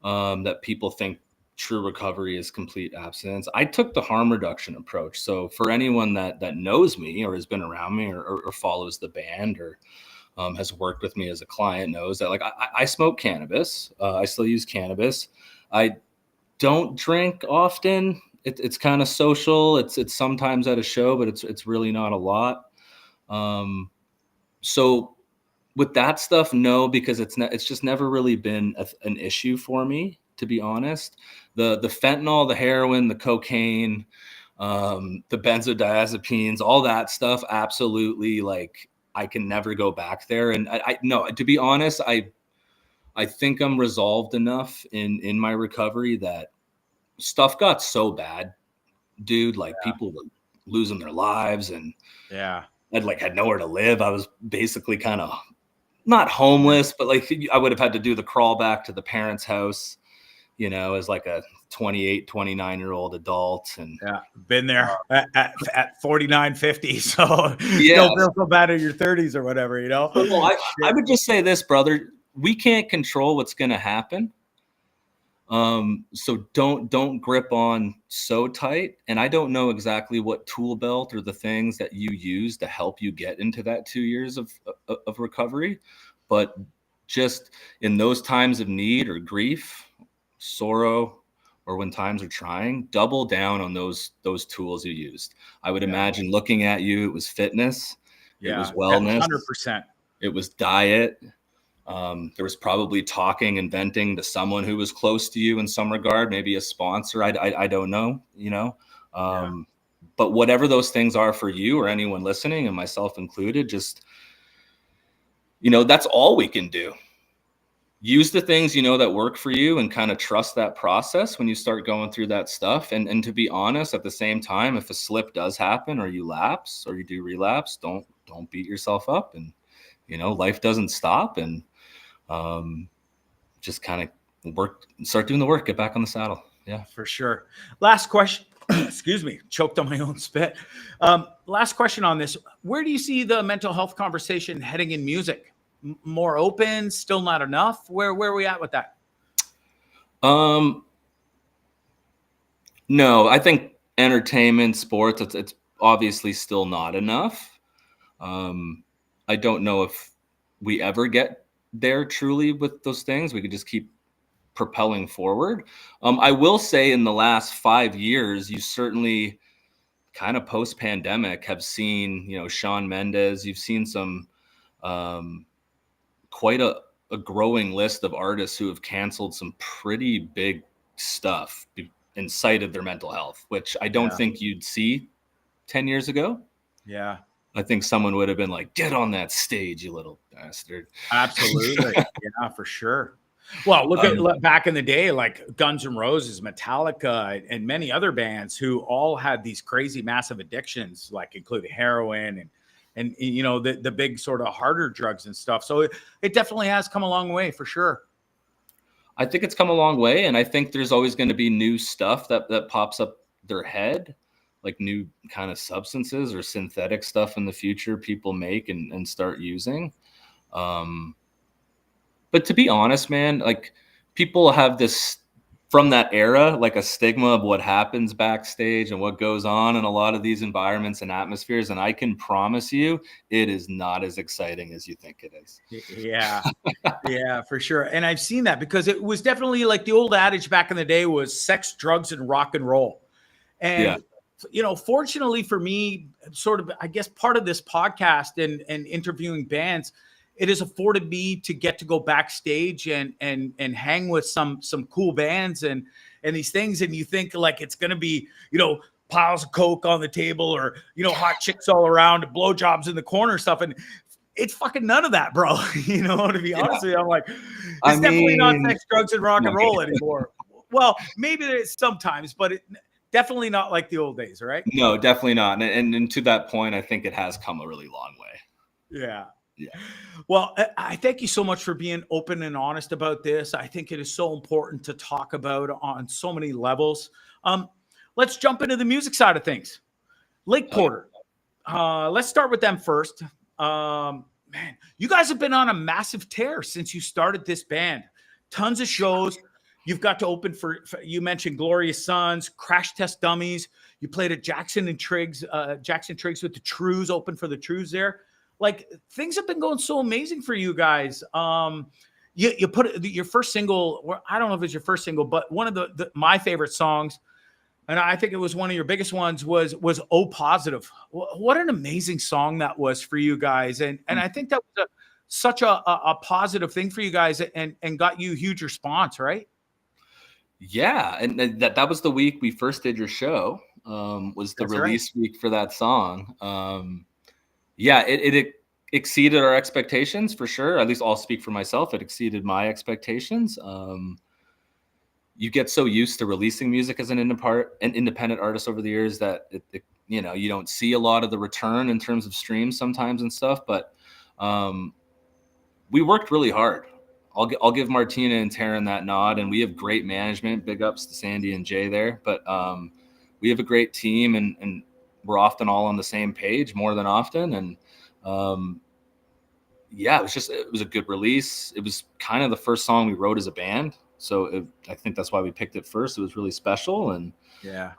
that people think true recovery is complete abstinence. I took the harm reduction approach. So for anyone that knows me or has been around me or follows the band or has worked with me as a client knows that like I smoke cannabis. I still use cannabis. I don't drink often. It's kind of social. It's sometimes at a show, but it's really not a lot. So with that stuff, no, because it's just never really been an issue for me, to be honest. The fentanyl, the heroin, the cocaine, the benzodiazepines, all that stuff, absolutely. Like I can never go back there. And I no, to be honest, I think I'm resolved enough in my recovery that stuff got so bad, dude. Like people were losing their lives, and I'd like had nowhere to live. I was basically kind of not homeless, but like I would have had to do the crawl back to the parents' house, you know, as like a 28, 29-year-old adult. And been there at 49, 50. So don't feel so bad in your 30s or whatever, you know? Well, I would just say this, brother, we can't control what's going to happen. So don't grip on so tight. And I don't know exactly what tool belt or the things that you use to help you get into that 2 years of recovery, but just in those times of need or grief, sorrow, or when times are trying, double down on those tools you used. I would imagine looking at you, it was fitness, it was wellness, 100%. It was diet. There was probably talking and venting to someone who was close to you in some regard, maybe a sponsor. I don't know, you know. But whatever those things are for you or anyone listening, and myself included, just, you know, that's all we can do. Use the things, you know, that work for you and kind of trust that process when you start going through that stuff. And to be honest, at the same time, if a slip does happen or you lapse or you do relapse, don't beat yourself up. And, you know, life doesn't stop. And just kind of start doing the work, get back on the saddle. Yeah, for sure. Last question. Excuse me, choked on my own spit. Last question on this. Where do you see the mental health conversation heading in music? More open, still not enough? Where are we at with that? No, I think entertainment, sports, it's obviously still not enough. I don't know if we ever get there truly with those things. We could just keep propelling forward. I will say in the last 5 years, you certainly kind of post-pandemic have seen, you know, Shawn Mendes, you've seen some quite a growing list of artists who have canceled some pretty big stuff and cited their mental health, which I don't think you'd see 10 years ago. Yeah. I think someone would have been like, get on that stage, you little bastard. Absolutely. Yeah, for sure. Well, look at back in the day, like Guns N' Roses, Metallica, and many other bands who all had these crazy massive addictions, like including heroin and you know, the big sort of harder drugs and stuff. So it definitely has come a long way for sure. I think it's come a long way. And I think there's always going to be new stuff that pops up their head, like new kind of substances or synthetic stuff in the future people make and start using. But to be honest, man, like people have this from that era, like a stigma of what happens backstage and what goes on in a lot of these environments and atmospheres. And I can promise you, it is not as exciting as you think it is. Yeah. Yeah, for sure. And I've seen that because it was definitely like the old adage back in the day was sex, drugs, and rock and roll. And, you know, fortunately for me, sort of, I guess part of this podcast and interviewing bands, it has afforded me to get to go backstage and hang with some cool bands and these things. And you think like it's going to be, you know, piles of coke on the table or, you know, hot chicks all around, blowjobs in the corner stuff. And it's fucking none of that, bro. You know, to be honest with you, I'm like, it's definitely not sex, drugs, and rock and roll anymore. Well, maybe it's sometimes, but definitely not like the old days, right? No, definitely not. And to that point, I think it has come a really long way. Yeah. Yeah. Well, I thank you so much for being open and honest about this. I think it is so important to talk about on so many levels. Let's jump into the music side of things. Lake Porter. Let's start with them first. Man, you guys have been on a massive tear since you started this band. Tons of shows. You've got to open for you mentioned Glorious Sons, Crash Test Dummies. You played at Jackson Triggs with the Trues, open for the Trues there. Like, things have been going so amazing for you guys. You put your first single, or I don't know if it's your first single, but one of my favorite songs, and I think it was one of your biggest ones, was "Oh Positive." What an amazing song that was for you guys, and I think that was such a positive thing for you guys, and got you huge response, right? Yeah, and that was the week we first did your show. Was the release week for that song. Yeah, it exceeded our expectations for sure. At least I'll speak for myself. It exceeded my expectations. You get so used to releasing music as an independent artist over the years that you don't see a lot of the return in terms of streams sometimes and stuff. But we worked really hard. I'll give Martina and Taryn that nod, and we have great management. Big ups to Sandy and Jay there. But we have a great team, and we're often all on the same page more than often. And yeah, it was a good release. It was kind of the first song we wrote as a band. So I think that's why we picked it first. It was really special. And yeah,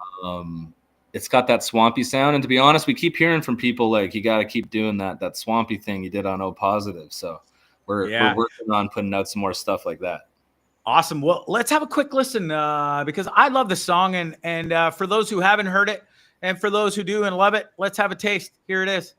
it's got that swampy sound. And to be honest, we keep hearing from people like, you got to keep doing that swampy thing you did on Oh Positive. So we're working on putting out some more stuff like that. Awesome. Well, let's have a quick listen because I love the song. And for those who haven't heard it, and for those who do and love it, let's have a taste. Here it is.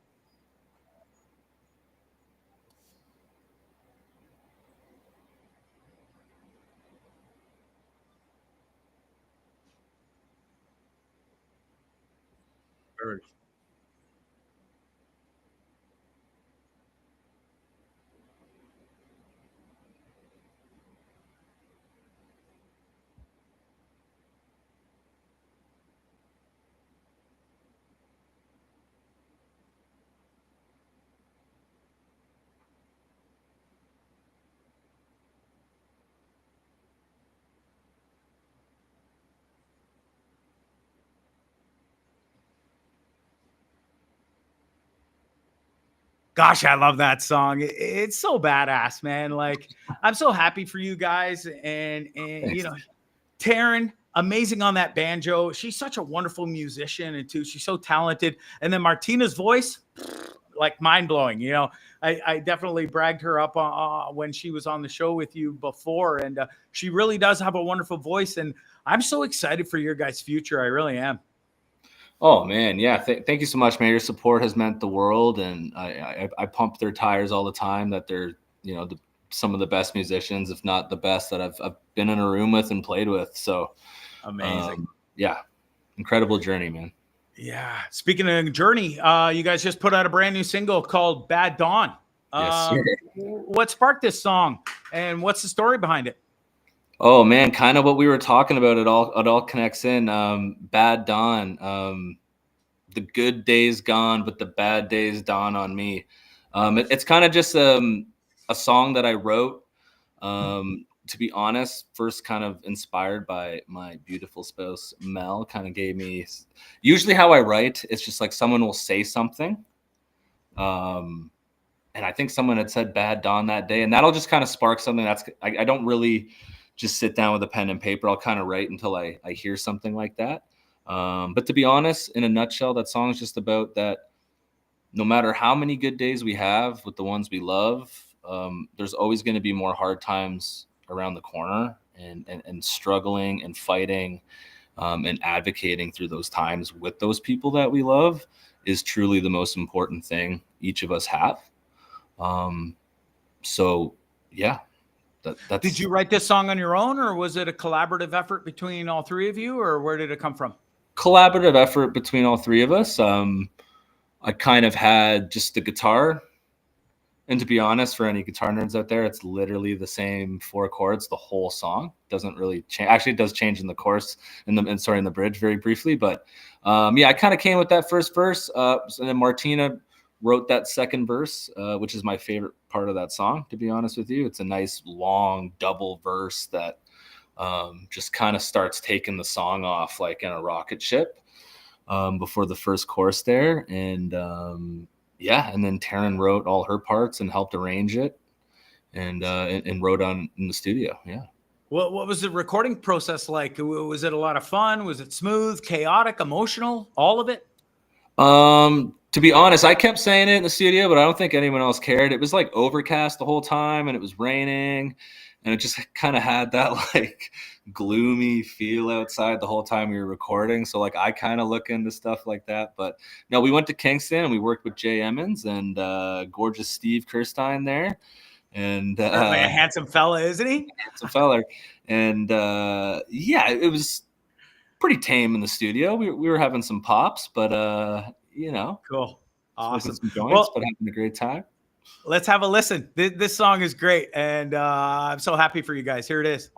Gosh, I love that song. It's so badass, man. Like, I'm so happy for you guys. And Taryn, amazing on that banjo. She's such a wonderful musician, and too, she's so talented. And then Martina's voice, like, mind-blowing. I definitely bragged her up when she was on the show with you before, and she really does have a wonderful voice. And I'm so excited for your guys' future. I really am. Oh man, yeah. Thank you so much, man. Your support has meant the world, and I pump their tires all the time. That they're some of the best musicians, if not the best, that I've been in a room with and played with. So amazing. Yeah, incredible journey, man. Yeah. Speaking of journey, you guys just put out a brand new single called "Bad Dawn." Yes. What sparked this song, and what's the story behind it? Oh man, kind of what we were talking about. It all connects in. Bad Dawn. The good days gone, but the bad days dawn on me. It's kind of just a song that I wrote. To be honest, first kind of inspired by my beautiful spouse Mel. Kind of gave me. Usually, how I write, it's just like someone will say something. And I think someone had said "Bad Dawn" that day, and that'll just kind of spark something. I don't really just sit down with a pen and paper. I'll kind of write until I hear something like that. But to be honest, in a nutshell, that song is just about that. No matter how many good days we have with the ones we love, there's always going to be more hard times around the corner, and struggling and fighting and advocating through those times with those people that we love is truly the most important thing each of us have. So yeah. Did you write this song on your own, or was it a collaborative effort between all three of you, or where did it come from? Collaborative effort between all three of us. I kind of had just the guitar, and to be honest, for any guitar nerds out there, it's literally the same 4 chords. The whole song doesn't really change. Actually, it does change in the chorus in the bridge very briefly. But yeah, I kind of came with that first verse, and then Martina wrote that second verse, which is my favorite part of that song, to be honest with you. It's a nice long double verse that just kind of starts taking the song off like in a rocket ship before the first chorus there. And yeah, and then Taryn wrote all her parts and helped arrange it, and wrote on in the studio. Yeah. What was the recording process like? Was it a lot of fun? Was it smooth, chaotic, emotional, all of it? To be honest, I kept saying it in the studio, but I don't think anyone else cared. It was like overcast the whole time and it was raining, and it just kind of had that like gloomy feel outside the whole time we were recording. So like I kind of look into stuff like that. But no, we went to Kingston and we worked with Jay Emmons and gorgeous Steve Kirstein there. And Certainly a handsome fella, isn't he? Handsome fella. And yeah, it was pretty tame in the studio. We were having some pops, but you know, cool, awesome. Some joints, but having a great time. Let's have a listen. This song is great, and I'm so happy for you guys. Here it is.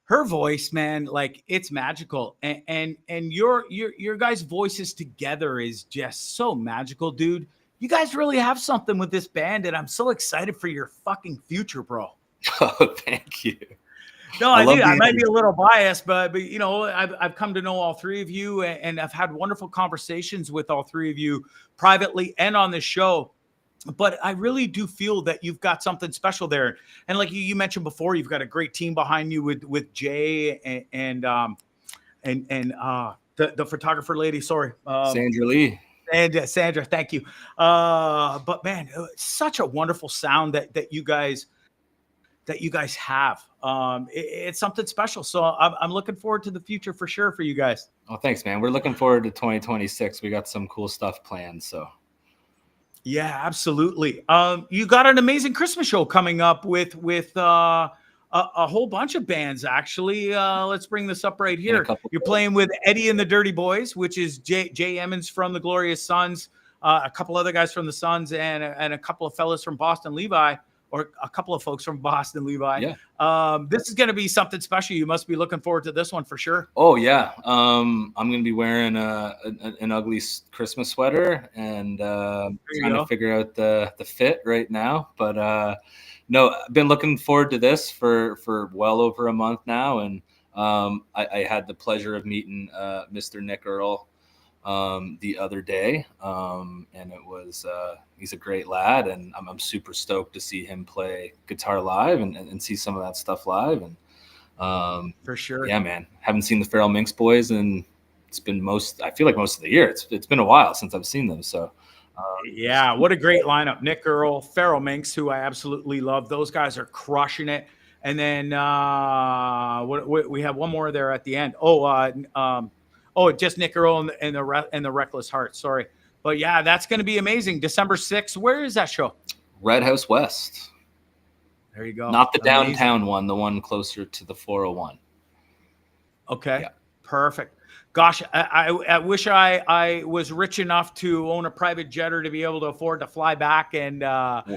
Her voice, man, like it's magical, and your guys' voices together is just so magical, dude. You guys really have something with this band, and I'm so excited for your fucking future, bro. Oh, thank you. No, I might be a little biased, but you know, I've come to know all three of you, and I've had wonderful conversations with all three of you privately and on this show. But I really do feel that you've got something special there. And like you mentioned before, you've got a great team behind you with Jay and the photographer lady. Sorry, Sandra Lee. And Sandra, thank you. But man, such a wonderful sound that you guys have. It's something special. So I'm looking forward to the future for sure for you guys. Oh, thanks, man. We're looking forward to 2026. We got some cool stuff planned. So. Yeah, absolutely. You got an amazing Christmas show coming up with a whole bunch of bands, actually. Let's bring this up right here. You're playing with Eddie and the Dirty Boys, which is Jay Emmons from the Glorious Sons, a couple other guys from the Sons, and a couple of fellas from Boston Levi, or a couple of folks from Boston Levi. Yeah. This is going to be something special. You must be looking forward to this one for sure. Oh, yeah. I'm going to be wearing an ugly Christmas sweater and trying to figure out the fit right now. But no, I've been looking forward to this for well over a month now. And I had the pleasure of meeting Mr. Nick Earl the other day, and it was he's a great lad, and I'm super stoked to see him play guitar live and see some of that stuff live. And for sure, yeah, man, haven't seen the Feral Minx boys, and it's been I feel like most of the year. It's been a while since I've seen them. So yeah, what a great lineup. Nick Earl, Feral Minx, who I absolutely love. Those guys are crushing it. And then we have one more there at the end. Just Nick Earl and the Reckless Heart. Sorry. But yeah, that's going to be amazing. December 6th. Where is that show? Red House West. There you go. Not the downtown one, the one closer to the 401. Okay. Yeah. Perfect. Gosh, I wish I was rich enough to own a private jet or to be able to afford to fly back and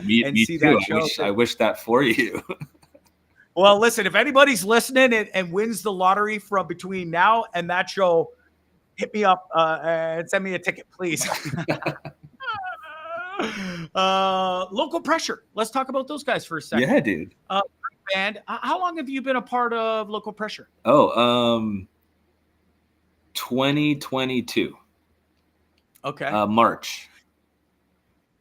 me see too. that show. I wish that for you. Well, listen, if anybody's listening and wins the lottery from between now and that show, hit me up and send me a ticket, please. Local Pressure. Let's talk about those guys for a second. Yeah, dude. Band. How long have you been a part of Local Pressure? 2022. Okay. March.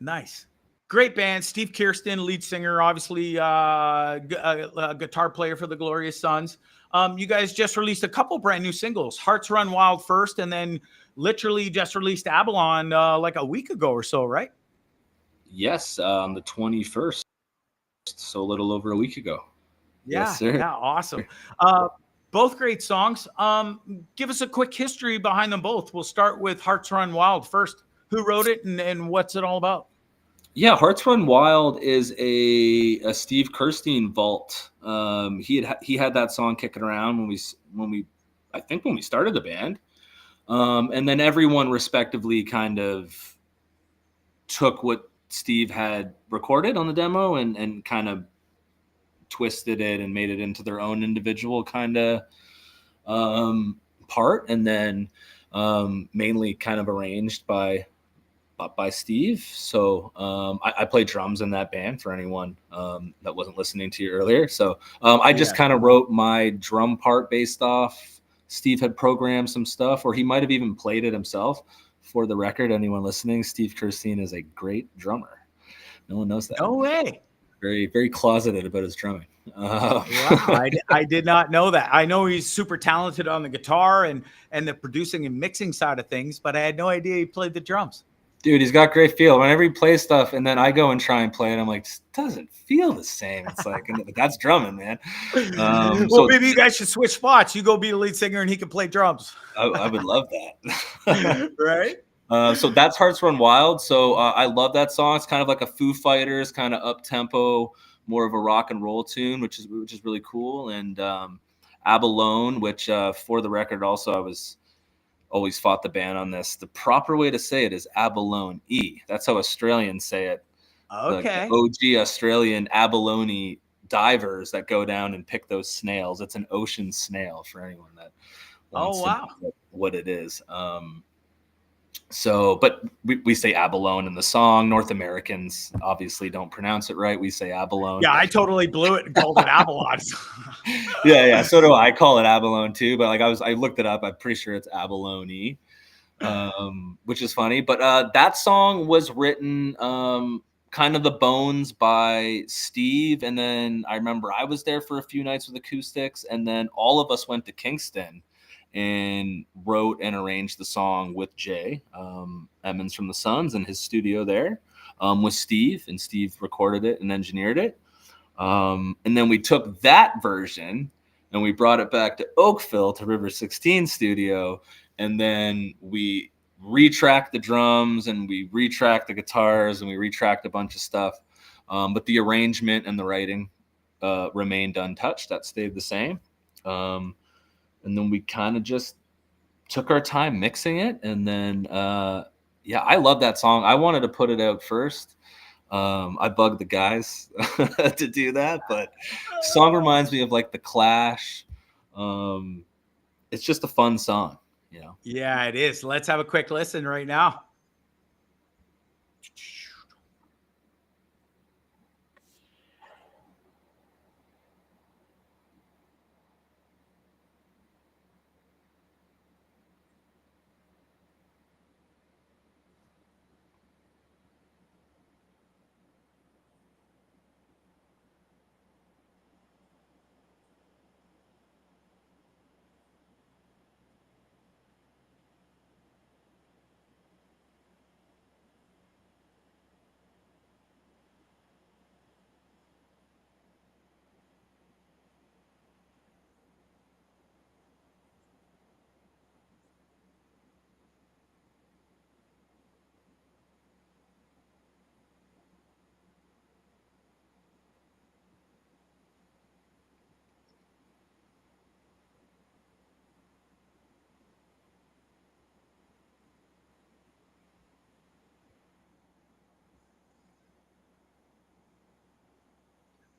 Nice. Great band. Steve Kirsten, lead singer, obviously guitar player for the Glorious Sons. You guys just released a couple brand new singles, Hearts Run Wild first, and then literally just released Abalone like a week ago or so, right? Yes, on the 21st, so a little over a week ago. Yeah, yes, sir. Yeah, awesome. Both great songs. Give us a quick history behind them both. We'll start with Hearts Run Wild first. Who wrote it and what's it all about? Yeah, Hearts Run Wild is a Steve Kirstein vault. He had that song kicking around when we started the band, and then everyone respectively kind of took what Steve had recorded on the demo and kind of twisted it and made it into their own individual kind of part, and then mainly kind of arranged by Steve. So I played drums in that band for anyone that wasn't listening to you earlier. So I just kind of wrote my drum part based off Steve had programmed some stuff, or he might have even played it himself. For the record, anyone listening, Steve Kirstein is a great drummer. No one knows that. No way. Very, very closeted about his drumming. Wow, I did not know that. I know he's super talented on the guitar and the producing and mixing side of things, but I had no idea he played the drums. Dude, he's got great feel. Whenever he plays stuff, and then I go and try and play it, I'm like, this doesn't feel the same. It's like, that's drumming, man. Well, maybe you guys should switch spots. You go be the lead singer, and he can play drums. I would love that. Right? So that's Hearts Run Wild. So I love that song. It's kind of like a Foo Fighters, kind of up-tempo, more of a rock and roll tune, which is really cool. And Abalone, which for the record, also I was always fought the band on this. The proper way to say it is Abalone E. That's how Australians say it. Okay. The OG Australian abalone divers that go down and pick those snails. It's an ocean snail for anyone that wants to know what it is. So, but we say abalone in the song. North Americans obviously don't pronounce it right. We say abalone. Yeah, I totally blew it and called it abalone. Yeah. So do I. Call it abalone too. But like I looked it up. I'm pretty sure it's abalone, which is funny. But that song was written kind of the bones by Steve. And then I remember I was there for a few nights with acoustics. And then all of us went to Kingston and wrote and arranged the song with Jay Emmons from the Sons in his studio there with Steve, and Steve recorded it and engineered it. And then we took that version and we brought it back to Oakville to River 16 studio, and then we retracked the drums and we retracked the guitars and we retracked a bunch of stuff. But the arrangement and the writing remained untouched. That stayed the same. And then we kind of just took our time mixing it. And then, I love that song. I wanted to put it out first. I bugged the guys to do that, but song reminds me of like The Clash. It's just a fun song, you know? Yeah, it is. Let's have a quick listen right now.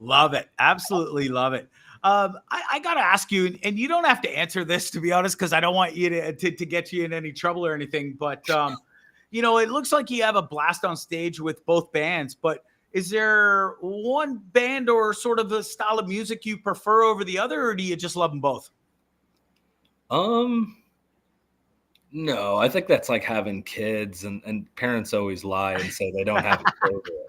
Love it. Absolutely love it. I got to ask you, and you don't have to answer this, to be honest, because I don't want you to get you in any trouble or anything. But, it looks like you have a blast on stage with both bands. But is there one band or sort of a style of music you prefer over the other, or do you just love them both? No, I think that's like having kids, and parents always lie and say they don't have a favorite.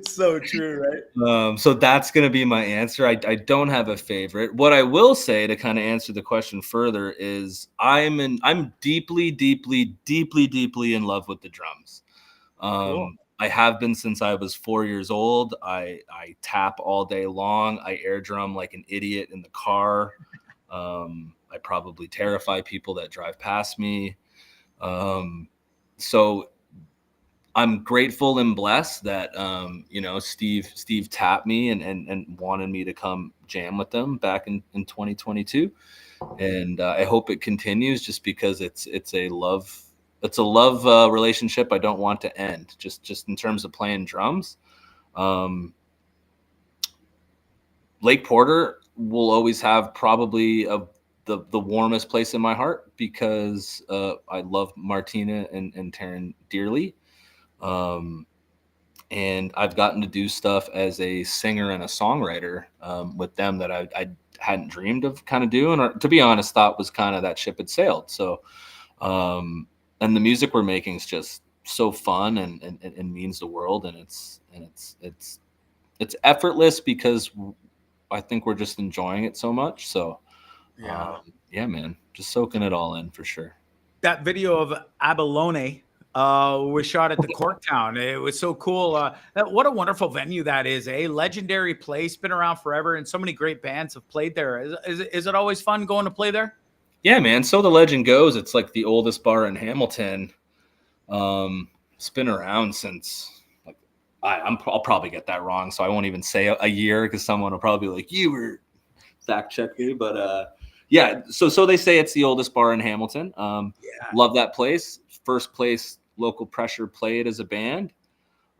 So true, right? So that's going to be my answer. I don't have a favorite. What I will say to kind of answer the question further is I'm deeply, deeply, deeply, deeply in love with the drums. Cool. I have been since I was 4 years old. I tap all day long. I air drum like an idiot in the car. I probably terrify people that drive past me. So I'm grateful and blessed that Steve tapped me and wanted me to come jam with them back in 2022, and I hope it continues just because it's a love relationship I don't want to end. Just in terms of playing drums, Lake Porter will always have probably the warmest place in my heart because I love Martina and Taryn dearly. And I've gotten to do stuff as a singer and a songwriter with them that I hadn't dreamed of kind of doing, or to be honest, thought was kind of that ship had sailed. So, and the music we're making is just so fun and means the world. And it's effortless because I think we're just enjoying it so much. So, yeah, man, just soaking it all in for sure. That video of Abalone was shot at the Corktown. It was so cool. What a wonderful venue that is. A legendary place, been around forever, and so many great bands have played there. Is it always fun going to play there? Yeah, man. So the legend goes, it's like the oldest bar in Hamilton. It's been around since I'll probably get that wrong, so I won't even say a year because someone will probably be like, you were fact check me. But yeah, so they say it's the oldest bar in Hamilton. Love that place. First place Local Pressure played as a band.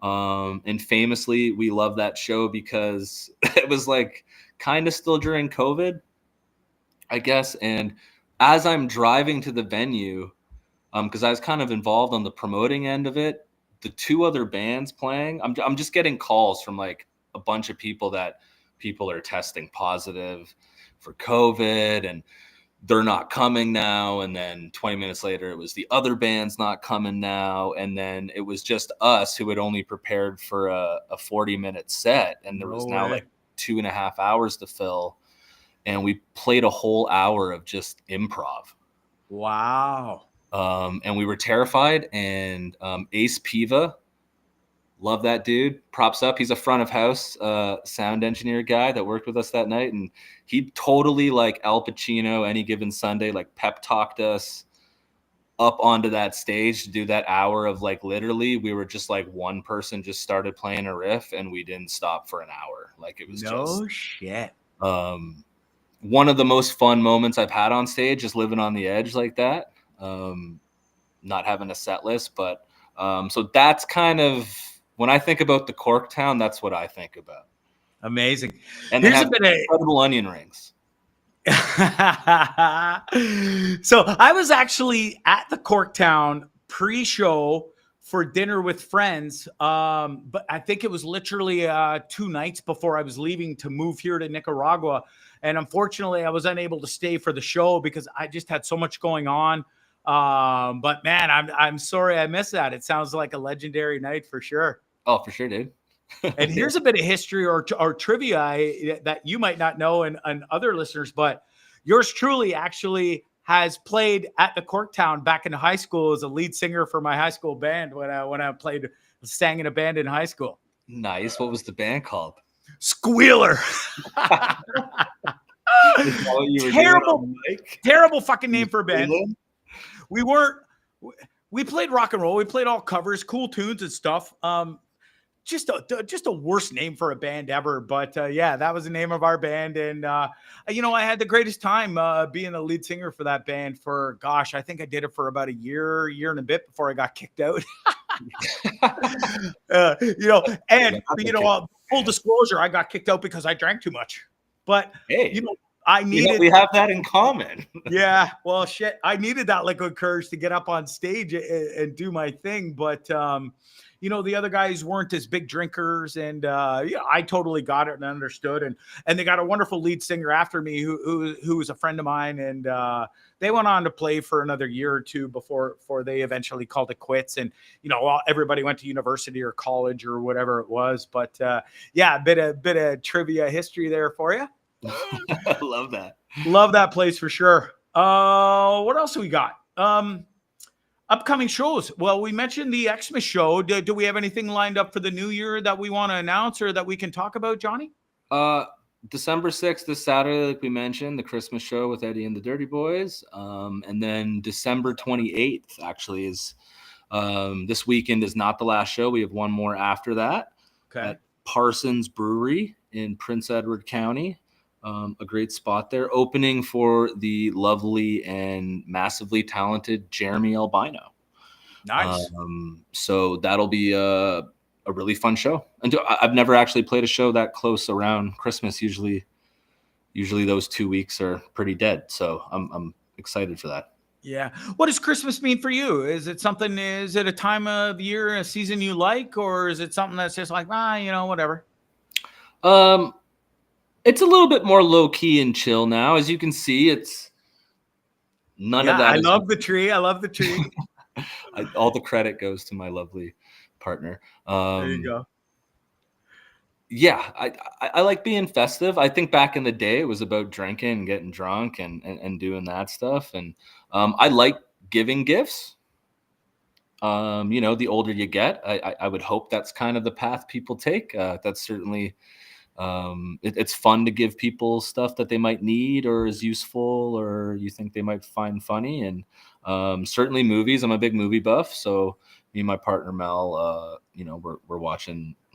And famously, we love that show because it was like kind of still during COVID, I guess. And as I'm driving to the venue, because I was kind of involved on the promoting end of it, the two other bands playing, I'm just getting calls from like a bunch of people that people are testing positive for COVID and they're not coming now. And then 20 minutes later, it was the other band's not coming now. And then it was just us who had only prepared for a 40-minute set. And there was now like 2.5 hours to fill. And we played a whole hour of just improv. Wow. And we were terrified. And Ace Piva, love that dude. Props up. He's a front of house sound engineer guy that worked with us that night. And he totally, like Al Pacino, Any Given Sunday, like pep talked us up onto that stage to do that hour of like literally we were just like one person just started playing a riff and we didn't stop for an hour. Like it was shit. One of the most fun moments I've had on stage, just living on the edge like that. Not having a set list, but so that's kind of, when I think about the Corktown, that's what I think about. Amazing. And they have incredible onion rings. So I was actually at the Corktown pre-show for dinner with friends. But I think it was literally 2 nights before I was leaving to move here to Nicaragua. And unfortunately, I was unable to stay for the show because I just had so much going on. But man, I'm sorry I missed that. It sounds like a legendary night for sure. Oh, for sure, dude. And here's a bit of history or trivia that you might not know and other listeners, but yours truly actually has played at the Corktown back in high school as a lead singer for my high school band when I sang in a band in high school. Nice. What was the band called? Squealer. Terrible fucking name for a band. We played rock and roll. We played all covers, cool tunes and stuff. Just a worst name for a band ever. But yeah, that was the name of our band. And, I had the greatest time being the lead singer for that band for, gosh, I think I did it for about a year and a bit before I got kicked out. Full disclosure, I got kicked out because I drank too much. But, hey, we have that in common. Yeah, well, shit, I needed that liquid courage to get up on stage and do my thing. But, the other guys weren't as big drinkers, and I totally got it and understood. And they got a wonderful lead singer after me who was a friend of mine, and they went on to play for another year or two before they eventually called it quits. And everybody went to university or college or whatever it was. But yeah, a bit of trivia history there for you. I love that. Love that place for sure. What else we got? Upcoming shows. Well, we mentioned the Xmas show. Do we have anything lined up for the new year that we want to announce or that we can talk about, Johnny? December 6th, this Saturday, like we mentioned, the Christmas show with Eddie and the Dirty Boys. And then December 28th actually is this weekend is not the last show. We have one more after that at Parsons Brewery in Prince Edward County. A great spot there, opening for the lovely and massively talented Jeremy Albino. Nice. So that'll be a really fun show. And I've never actually played a show that close around Christmas. Usually those 2 weeks are pretty dead. So I'm excited for that. Yeah. What does Christmas mean for you? Is it a time of year, a season you like, or is it something that's just like, whatever? It's a little bit more low key and chill now. As you can see, it's none of that. I love the tree. All the credit goes to my lovely partner. There you go. Yeah, I like being festive. I think back in the day, it was about drinking and getting drunk and doing that stuff. And I like giving gifts. The older you get, I would hope that's kind of the path people take. That's certainly... it's fun to give people stuff that they might need or is useful or you think they might find funny. And certainly movies. I'm a big movie buff. So me and my partner Mel, we're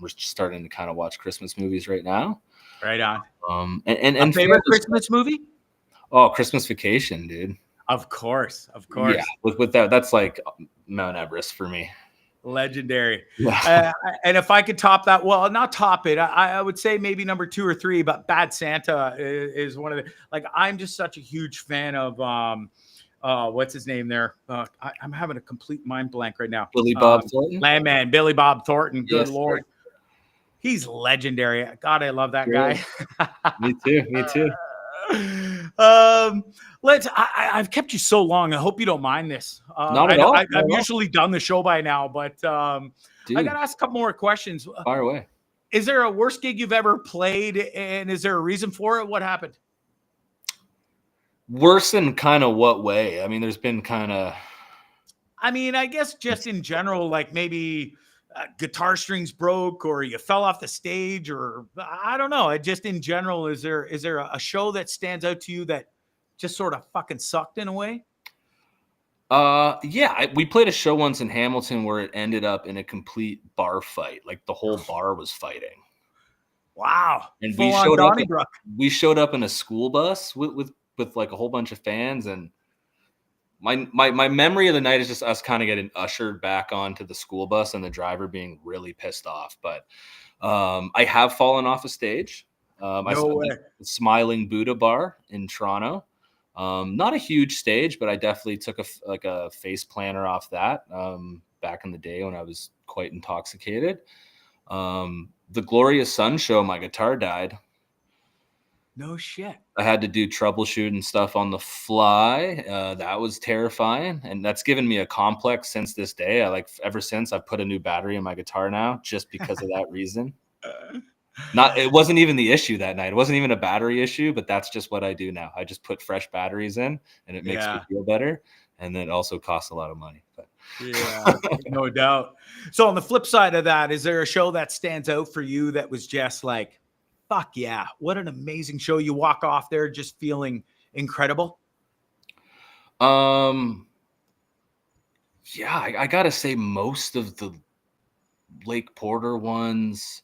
starting to kind of watch Christmas movies right now. Right on. And favorite Christmas movie? Oh, Christmas Vacation, dude. Of course. Yeah, with that's like Mount Everest for me. Legendary. And if I could top that, well, not top it, I would say maybe number 2 or 3, but Bad Santa is one of the, I'm just such a huge fan of, what's his name there? I'm having a complete mind blank right now. Billy Bob Thornton? Landman, Billy Bob Thornton. Good Yes, Lord. sir. He's legendary. God, I love that guy. Me too. I've kept you so long. I hope you don't mind this. Not at all. I've usually done the show by now, but I got to ask a couple more questions. Fire away. Is there a worst gig you've ever played, and is there a reason for it? What happened? Worse in kind of what way? I mean, there's been kind of... I guess just in general, like maybe guitar strings broke or you fell off the stage, or I don't know. Just in general, is there a show that stands out to you that just sort of fucking sucked in a way? We played a show once in Hamilton where it ended up in a complete bar fight. Like the whole bar was fighting. Wow. And Donnybrook. We showed up in a school bus with like a whole bunch of fans, and my memory of the night is just us kind of getting ushered back onto the school bus and the driver being really pissed off. But I have fallen off a stage. I saw the Smiling Buddha Bar in Toronto. Not a huge stage, but I definitely took a face planter off that back in the day when I was quite intoxicated. The Glorious Sun show, my guitar died. No shit. I had to do troubleshooting stuff on the fly. That was terrifying. And that's given me a complex since this day. Ever since I've put a new battery in my guitar now, just because of that reason. It wasn't even the issue that night. It wasn't even a battery issue, but that's just what I do now. I just put fresh batteries in and it makes me feel better. And then it also costs a lot of money. But. Yeah, no doubt. So on the flip side of that, is there a show that stands out for you that was just like, fuck yeah, what an amazing show? You walk off there just feeling incredible. I gotta say most of the Lake Porter ones,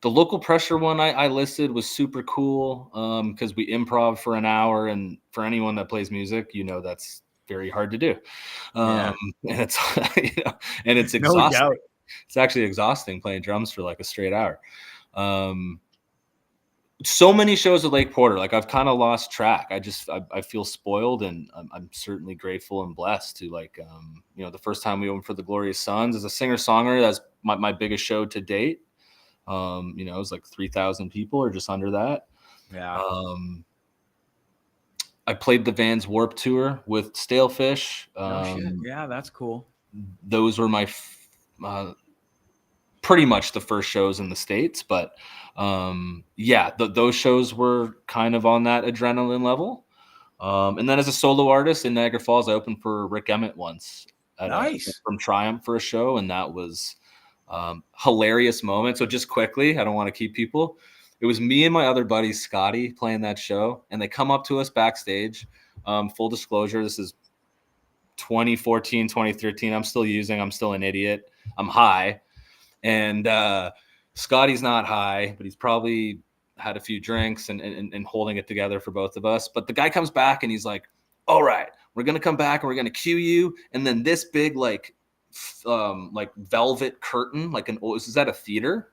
the Local Pressure one I listed was super cool because we improv for an hour, and for anyone that plays music, that's very hard to do. And it's and it's exhausting. No doubt. It's actually exhausting playing drums for like a straight hour. so many shows at Lake Porter. Like I've kind of lost track. I feel spoiled, and I'm certainly grateful and blessed to like, the first time we opened for the Glorious Sons as a singer-songwriter, that's my biggest show to date. It was like 3,000 people or just under that. Yeah. I played the Vans Warped Tour with Stalefish. Yeah, that's cool. Those were my pretty much the first shows in the States, but those shows were kind of on that adrenaline level. And then as a solo artist in Niagara Falls, I opened for Rick Emmett once from Triumph for a show, and that was hilarious moment. So just quickly, I don't want to keep people. It was me and my other buddy Scotty playing that show, and they come up to us backstage. Full disclosure, this is 2014, 2013. I'm still an idiot. I'm high. And Scotty's not high, but he's probably had a few drinks and holding it together for both of us. But the guy comes back and he's like, all right, we're going to come back and we're going to cue you. And then this big, like velvet curtain, is that a theater?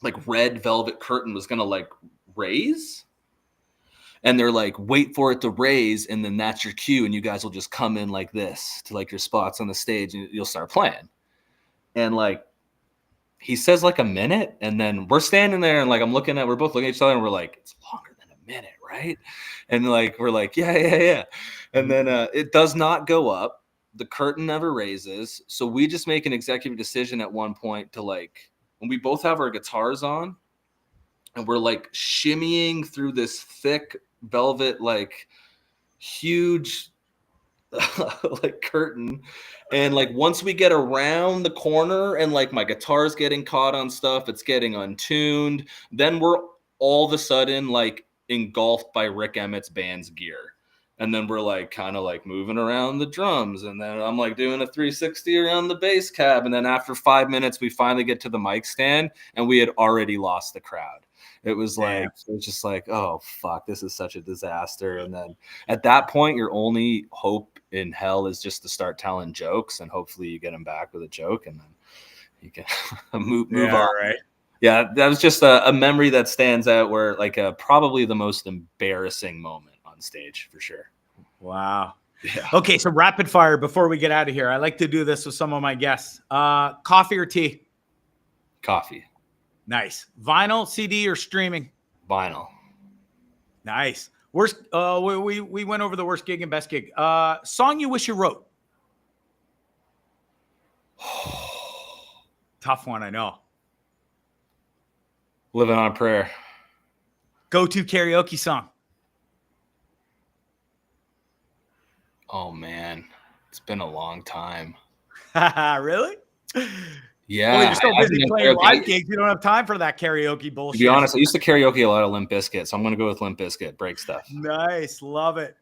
Like red velvet curtain was going to like raise. And they're like, wait for it to raise. And then that's your cue. And you guys will just come in like this to like your spots on the stage and you'll start playing. And like, he says like a minute, and then we're standing there and like we're both looking at each other and we're like, it's longer than a minute, right? And like we're like, yeah. And then it does not go up. The curtain never raises. So we just make an executive decision at one point to like, when we both have our guitars on and we're like shimmying through this thick velvet, like huge like curtain, and like once we get around the corner and like my guitar's getting caught on stuff, it's getting untuned, then we're all of a sudden like engulfed by Rick Emmett's band's gear, and then we're like kind of like moving around the drums, and then I'm like doing a 360 around the bass cab, and then after 5 minutes we finally get to the mic stand and we had already lost the crowd. It was like, it was just like, oh fuck, this is such a disaster. And then at that point, your only hope in hell is just to start telling jokes, and hopefully you get them back with a joke, and then you can move on. Right. Yeah, that was just a memory that stands out, where like probably the most embarrassing moment on stage for sure. Wow. Yeah. Okay, so rapid fire before we get out of here. I like to do this with some of my guests. Coffee or tea? Coffee. Nice. Vinyl, CD, or streaming? Vinyl. Nice. Worst. We went over the worst gig and best gig. Song you wish you wrote? Tough one, I know. Living on a Prayer. Go-to karaoke song? Oh man, it's been a long time. Really? Yeah, well, you're so busy playing live gigs, you don't have time for that karaoke bullshit. To be honest, I used to karaoke a lot of Limp Bizkit, so I'm going to go with Limp Bizkit, break stuff. Nice, love it.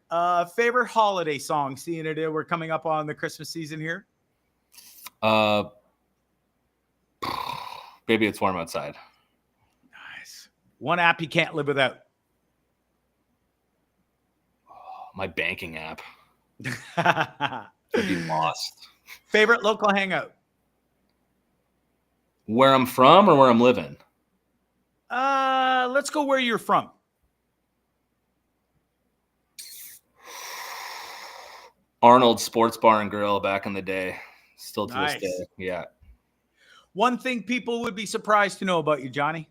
Favorite holiday song, seeing it, we're coming up on the Christmas season here. Baby, It's Warm Outside. Nice. One app you can't live without. My banking app. I'd be lost. Favorite local hangout? Where I'm from or where I'm living? Let's go where you're from. Arnold's Sports Bar and Grill back in the day. Still to Nice. this day. Yeah. One thing people would be surprised to know about you, Jonny?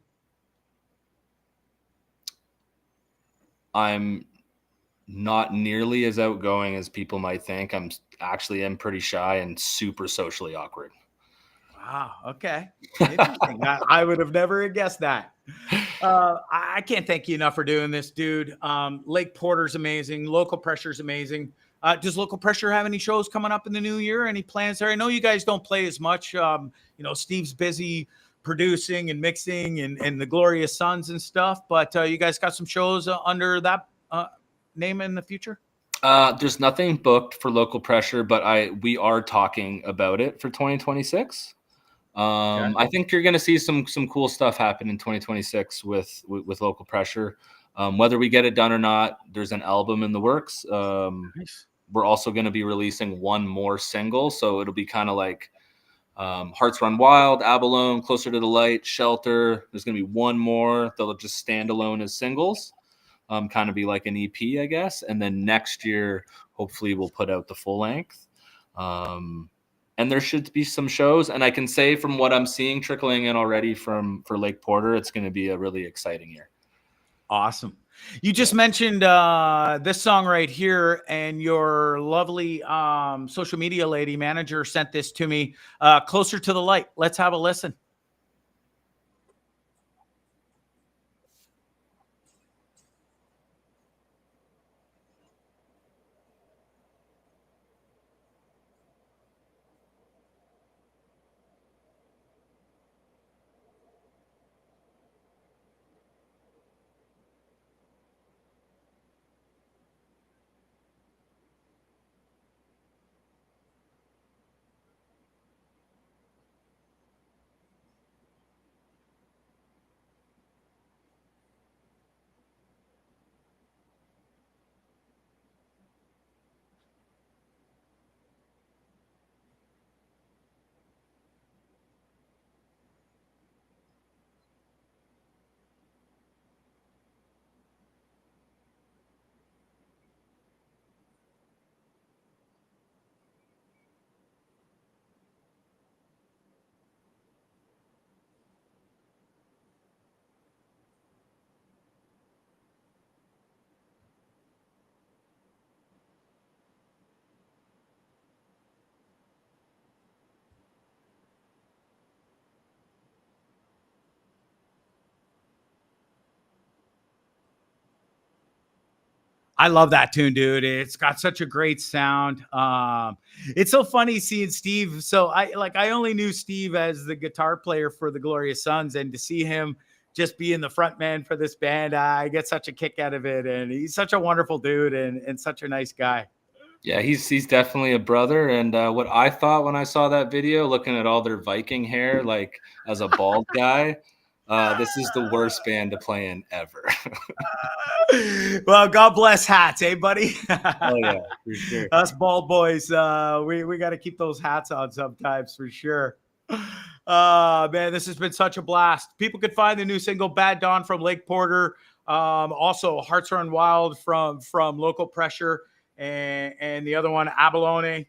I'm not nearly as outgoing as people might think. I'm pretty shy and super socially awkward. Wow. Okay. Interesting. I would have never guessed that. I can't thank you enough for doing this, dude. Lake Porter's amazing. Local Pressure's amazing. Does Local Pressure have any shows coming up in the new year? Any plans there? I know you guys don't play as much. Steve's busy producing and mixing and the Glorious Sons and stuff, but you guys got some shows under that name in the future? There's nothing booked for Local Pressure, but we are talking about it for 2026. Okay. I think you're going to see some cool stuff happen in 2026 with Local Pressure. Whether we get it done or not, there's an album in the works. Nice. We're also going to be releasing one more single, so it'll be kind of like Hearts Run Wild, Abalone, Closer to the Light, Shelter. There's going to be one more that'll just stand alone as singles, kind of be like an EP, I guess. And then next year, hopefully, we'll put out the full length. And there should be some shows. And I can say from what I'm seeing trickling in already for Lake Porter, it's going to be a really exciting year. Awesome. You just mentioned this song right here, and your lovely social media lady manager sent this to me, Closer to the Light. Let's have a listen. I love that tune, dude. It's got such a great sound. It's so funny seeing Steve. So I only knew Steve as the guitar player for the Glorious Sons, and to see him just being the front man for this band, I get such a kick out of it. And he's such a wonderful dude and such a nice guy. Yeah, he's definitely a brother. And what I thought when I saw that video, looking at all their Viking hair, like as a bald guy, this is the worst band to play in ever. Well, God bless hats, eh, buddy? Oh yeah, for sure. Us bald boys, we got to keep those hats on sometimes, for sure. Man, this has been such a blast. People could find the new single "Bad Dawn" from Lake Porter. Also, "Hearts Run Wild" from Local Pressure, and the other one, "Abalone."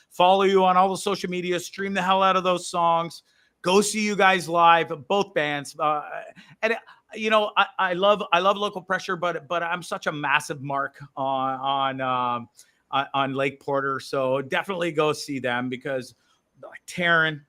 Follow you on all the social media. Stream the hell out of those songs. Go see you guys live, both bands. And you know, I love Local Pressure, but I'm such a massive mark on Lake Porter. So definitely go see them, because like Taryn,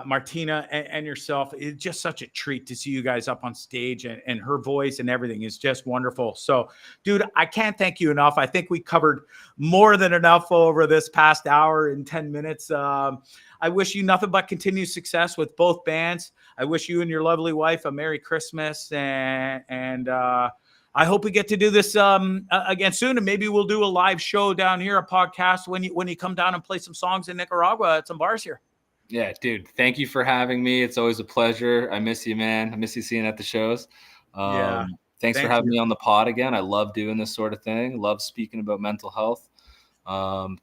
Martina, and yourself, it's just such a treat to see you guys up on stage, and her voice and everything is just wonderful. So, dude, I can't thank you enough. I think we covered more than enough over this past hour and 10 minutes. I wish you nothing but continued success with both bands. I wish you and your lovely wife a Merry Christmas, and I hope we get to do this again soon, and maybe we'll do a live show down here, a podcast, when you come down and play some songs in Nicaragua at some bars here. Yeah, dude, thank you for having me. It's always a pleasure. I miss you, man. I miss you seeing at the shows. Thanks for having me on the pod again. I love doing this sort of thing. Love speaking about mental health.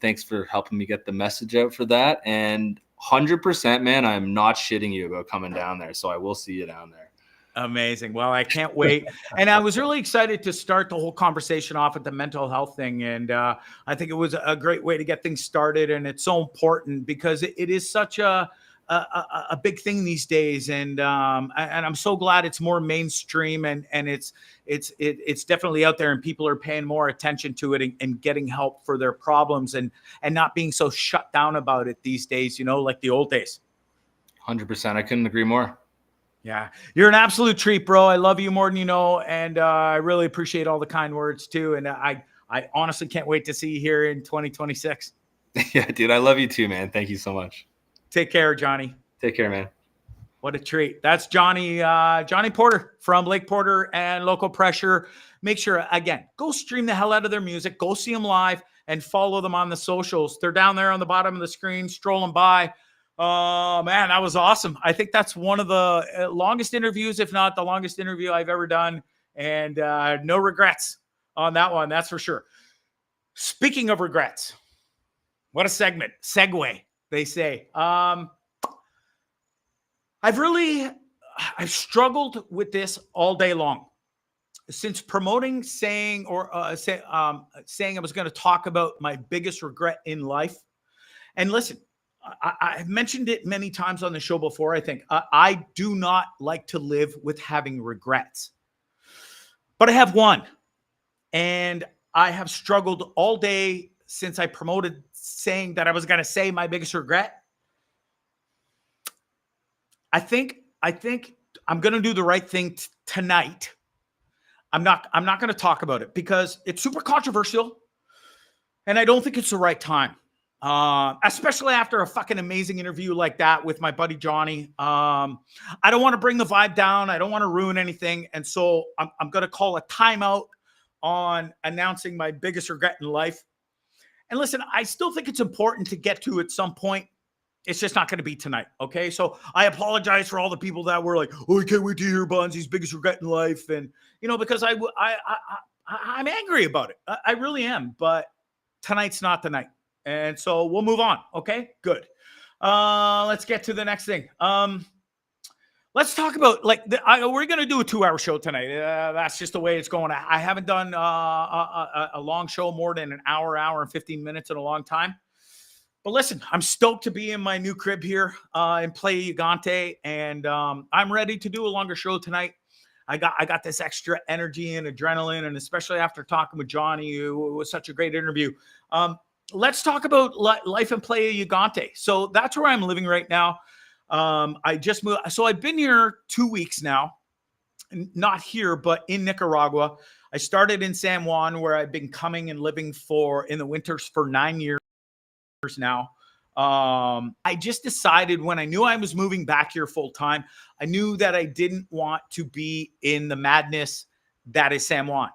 Thanks for helping me get the message out for that. And 100%, man, I'm not shitting you about coming down there. So I will see you down there. Amazing. Well, I can't wait. And I was really excited to start the whole conversation off at the mental health thing. And I think it was a great way to get things started. And it's so important, because it is such a big thing these days. And I'm so glad it's more mainstream, and it's definitely out there, and people are paying more attention to it, and getting help for their problems, and not being so shut down about it these days, you know, like the old days. 100%. I couldn't agree more. Yeah, you're an absolute treat, bro. I love you more than you know, and I really appreciate all the kind words too. And I honestly can't wait to see you here in 2026. Yeah, dude, I love you too, man. Thank you so much. Take care, Johnny. Take care, man. What a treat. That's Jonny Porter from Lake Porter and Local Pressure. Make sure, again, go stream the hell out of their music. Go see them live, and follow them on the socials. They're down there on the bottom of the screen, strolling by. Oh, man, that was awesome. I think that's one of the longest interviews, if not the longest interview I've ever done. And no regrets on that one, that's for sure. Speaking of regrets, what a segue. they say. I've struggled with this all day long since promoting, saying I was going to talk about my biggest regret in life. And listen, I've mentioned it many times on the show before. I think I do not like to live with having regrets, but I have one, and I have struggled all day since I promoted saying that I was going to say my biggest regret. I think I'm going to do the right thing tonight. I'm not going to talk about it because it's super controversial, and I don't think it's the right time. Especially after a fucking amazing interview like that with my buddy Jonny. I don't want to bring the vibe down. I don't want to ruin anything. And so I'm going to call a timeout on announcing my biggest regret in life. And listen, I still think it's important to get to at some point. It's just not going to be tonight. Okay. So I apologize for all the people that were like, oh, I can't wait to hear Bondzee's biggest regret in life. And, because I'm angry about it. I really am. But tonight's not the night. And so we'll move on. Okay, good. Let's get to the next thing. Let's talk about we're going to do a 2-hour show tonight. That's just the way it's going. I haven't done a long show more than an hour and 15 minutes in a long time. But listen, I'm stoked to be in my new crib here and play Gigante. And I'm ready to do a longer show tonight. I got this extra energy and adrenaline, and especially after talking with Jonny, it was such a great interview. Let's talk about life and play Gigante. So that's where I'm living right now. I just moved. So I've been here 2 weeks now, not here, but in Nicaragua. I started in San Juan, where I've been coming and living in the winters for 9 years now. I just decided when I knew I was moving back here full time, I knew that I didn't want to be in the madness that is San Juan.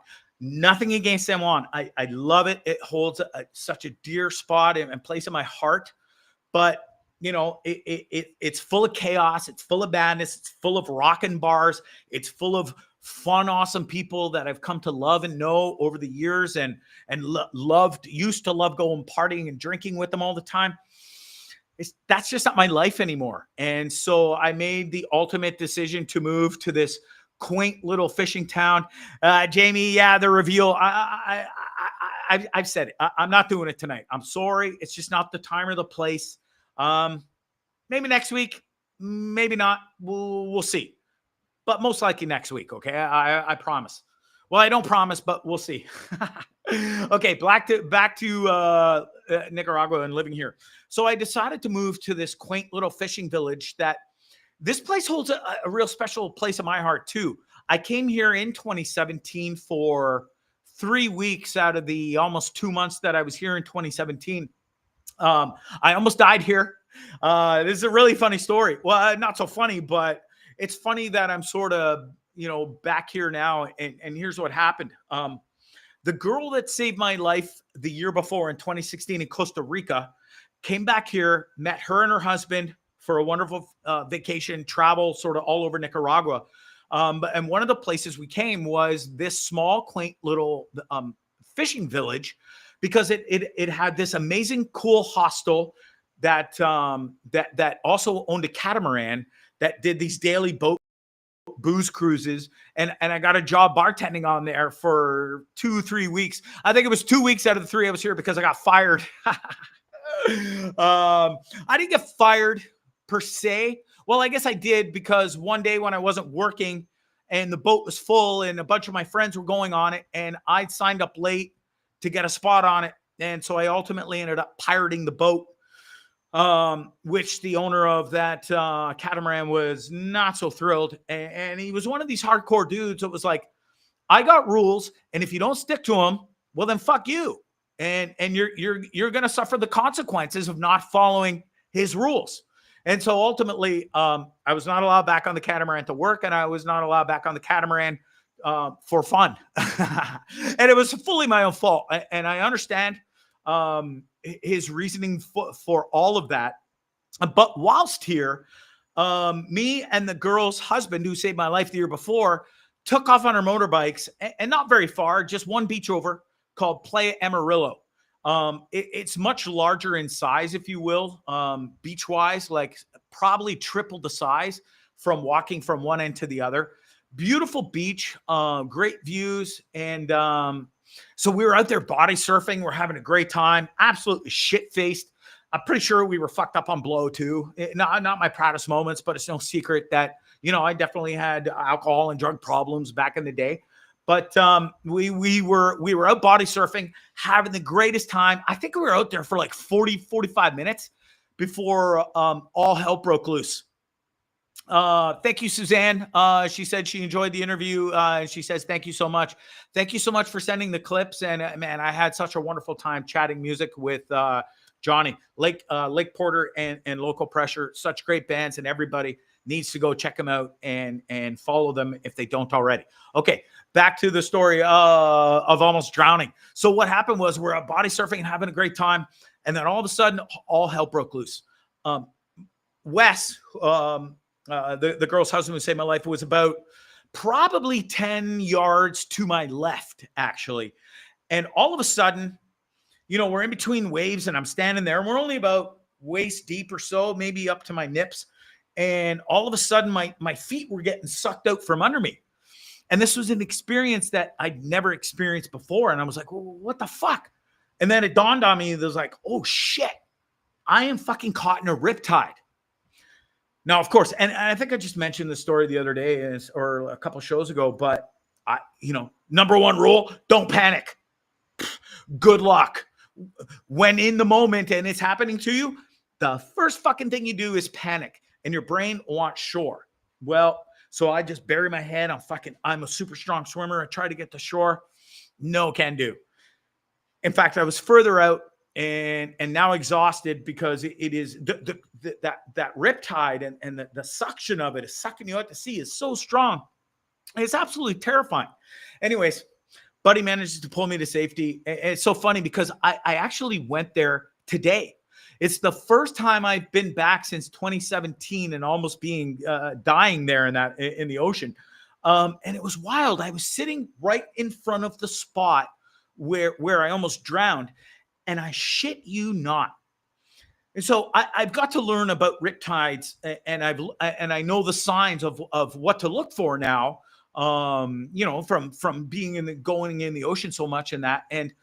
Nothing against San Juan. I love it. It holds such a dear spot and place in my heart. But, it's full of chaos. It's full of madness. It's full of rockin' bars. It's full of fun, awesome people that I've come to love and know over the years and used to love going partying and drinking with them all the time. That's just not my life anymore. And so I made the ultimate decision to move to this quaint little fishing town. Jamie, yeah, the reveal. I've said it. I'm not doing it tonight. I'm sorry. It's just not the time or the place. Maybe next week, maybe not. We'll see. But most likely next week. Okay, I promise. Well, I don't promise, but we'll see. Okay, back to Nicaragua and living here. So I decided to move to this quaint little fishing village that. This place holds a real special place in my heart, too. I came here in 2017 for 3 weeks out of the almost 2 months that I was here in 2017. I almost died here. This is a really funny story. Well, not so funny, but it's funny that I'm sort of, back here now. And here's what happened. The girl that saved my life the year before in 2016 in Costa Rica came back here, met her and her husband for a wonderful vacation, travel sort of all over Nicaragua. And one of the places we came was this small, quaint little fishing village because it had this amazing, cool hostel that also owned a catamaran that did these daily booze cruises. And I got a job bartending on there for 2-3 weeks. I think it was 2 weeks out of the 3 I was here because I got fired. I didn't get fired per se. Well, I guess I did because one day when I wasn't working and the boat was full and a bunch of my friends were going on it and I signed up late to get a spot on it. And so I ultimately ended up pirating the boat, which the owner of that catamaran was not so thrilled. And he was one of these hardcore dudes that was like, I got rules, and if you don't stick to them, well, then fuck you. And you're going to suffer the consequences of not following his rules. And so ultimately, I was not allowed back on the catamaran to work, and I was not allowed back on the catamaran for fun. And it was fully my own fault. And I understand his reasoning for all of that. But whilst here, me and the girl's husband, who saved my life the year before, took off on our motorbikes, and not very far, just one beach over, called Playa Amarillo. It's much larger in size, if you will, beach wise, like probably triple the size from walking from one end to the other. Beautiful beach, great views. And so we were out there body surfing. We're having a great time, absolutely shit faced. I'm pretty sure we were fucked up on blow too. Not my proudest moments, but it's no secret that, I definitely had alcohol and drug problems back in the day. But we were out body surfing, having the greatest time. I think we were out there for like 45 minutes before all hell broke loose. Thank you, Suzanne. She said she enjoyed the interview. She says, thank you so much. Thank you so much for sending the clips. And man, I had such a wonderful time chatting music with Jonny, Lake Porter and Local Pressure. Such great bands, and everybody needs to go check them out and follow them if they don't already. Okay, back to the story of almost drowning. So what happened was we're out body surfing and having a great time, and then all of a sudden, all hell broke loose. Wes, the girl's husband who saved my life, was about probably 10 yards to my left, actually. And all of a sudden, we're in between waves and I'm standing there and we're only about waist deep or so, maybe up to my nips. And all of a sudden my feet were getting sucked out from under me. And this was an experience that I'd never experienced before. And I was like, well, what the fuck? And then it dawned on me, it was like, oh shit, I am fucking caught in a riptide. Now, of course, and I think I just mentioned the story the other day or a couple shows ago, but number one rule, don't panic. Good luck. When in the moment and it's happening to you, the first fucking thing you do is panic and your brain wants shore. Well, so I just bury my head. I'm a super strong swimmer. I try to get to shore. No can do. In fact, I was further out and now exhausted because it is that riptide and the suction of it is sucking you out to sea is so strong. It's absolutely terrifying. Anyways, buddy manages to pull me to safety. And it's so funny because I actually went there today. It's the first time I've been back since 2017 and almost dying there in the ocean. And it was wild. I was sitting right in front of the spot where I almost drowned. And I shit you not. And so I've got to learn about riptides, and I know the signs of what to look for now. From being going in the ocean so much and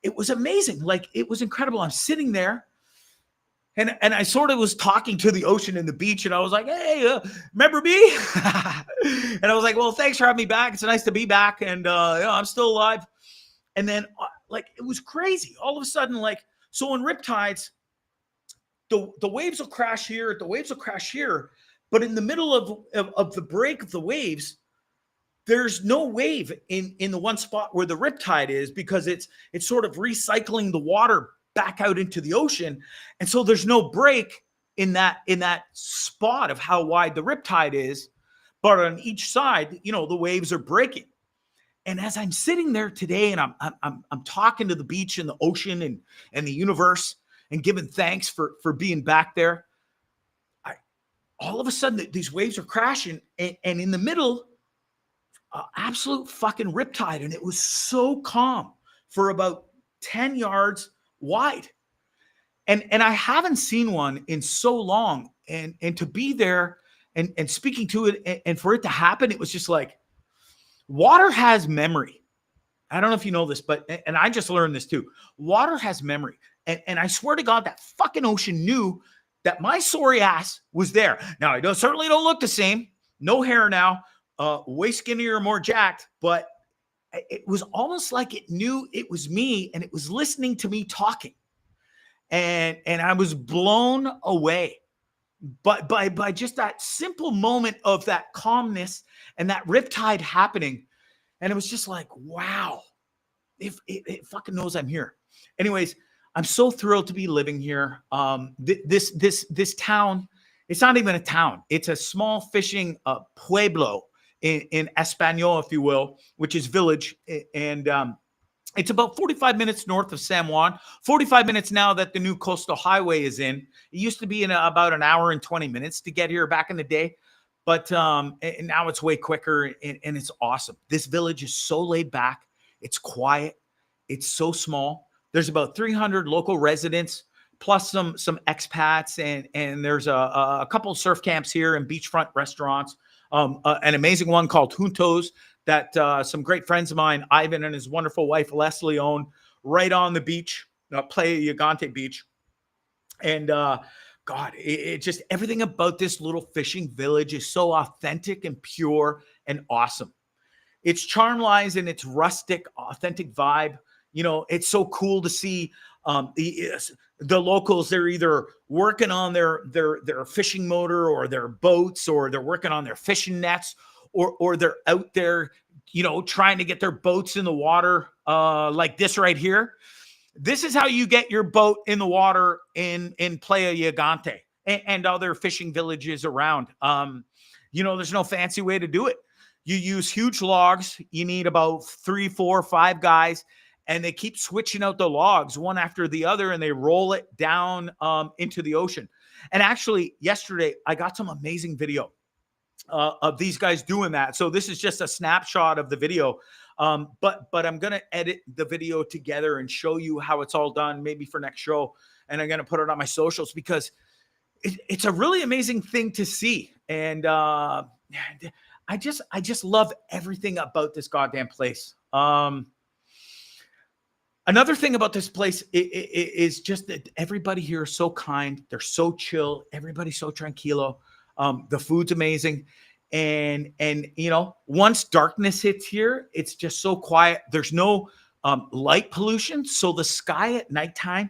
it was amazing. Like, it was incredible. I'm sitting there and I sort of was talking to the ocean and the beach, and I was like, hey, remember me? And I was like, well, thanks for having me back. It's nice to be back. And I'm still alive. And then it was crazy. All of a sudden, so in riptides, the waves will crash here, but in the middle of the break of the waves, there's no wave in the one spot where the riptide is, because it's sort of recycling the water back out into the ocean. And so there's no break in that spot of how wide the riptide is, but on each side, the waves are breaking. And as I'm sitting there today and I'm talking to the beach and the ocean and the universe and giving thanks for being back there, all of a sudden these waves are crashing, and in the middle, absolute fucking riptide. And it was so calm for about 10 yards wide. And I haven't seen one in so long. And to be there and speaking to it and for it to happen, it was just like, water has memory. I don't know if you know this, and I just learned this too. Water has memory. And I swear to God, that fucking ocean knew that my sorry ass was there. Now, I certainly don't look the same. No hair now, way skinnier, more jacked. But it was almost like it knew it was me, and it was listening to me talking. And I was blown away. But by just that simple moment of that calmness and that riptide happening. And it was just like, wow, it fucking knows I'm here. Anyways, I'm so thrilled to be living here. This town, it's not even a town. It's a small fishing pueblo in Espanol, if you will, which is village. And it's about 45 minutes north of San Juan, 45 minutes now that the new coastal highway is in. It used to be in about an hour and 20 minutes to get here back in the day. But and now it's way quicker, and it's awesome. This village is so laid back. It's quiet. It's so small. There's about 300 local residents, plus some expats, and there's a couple of surf camps here and beachfront restaurants. An amazing one called Juntos that some great friends of mine, Ivan and his wonderful wife Leslie, own right on the beach, Playa Gigante Beach. And God, it just, everything about this little fishing village is so authentic and pure and awesome. Its charm lies in its rustic, authentic vibe. You know, it's so cool to see the locals. They're either working on their fishing motor or their boats, or they're working on their fishing nets, or they're out there, you know, trying to get their boats in the water, like this right here. This is how you get your boat in the water in Playa Gigante and other fishing villages around. You know, there's no fancy way to do it. You use huge logs. You need about 3, 4, 5 guys, and they keep switching out the logs one after the other, and they roll it down into the ocean. And actually, yesterday, I got some amazing video of these guys doing that. So this is just a snapshot of the video. But I'm going to edit the video together and show you how it's all done, maybe for next show. And I'm going to put it on my socials because it's a really amazing thing to see. And I just love everything about this goddamn place. Another thing about this place is just that everybody here is so kind. They're so chill. Everybody's so tranquilo. The food's amazing. And you know, once darkness hits here, it's just so quiet. There's no light pollution. So the sky at nighttime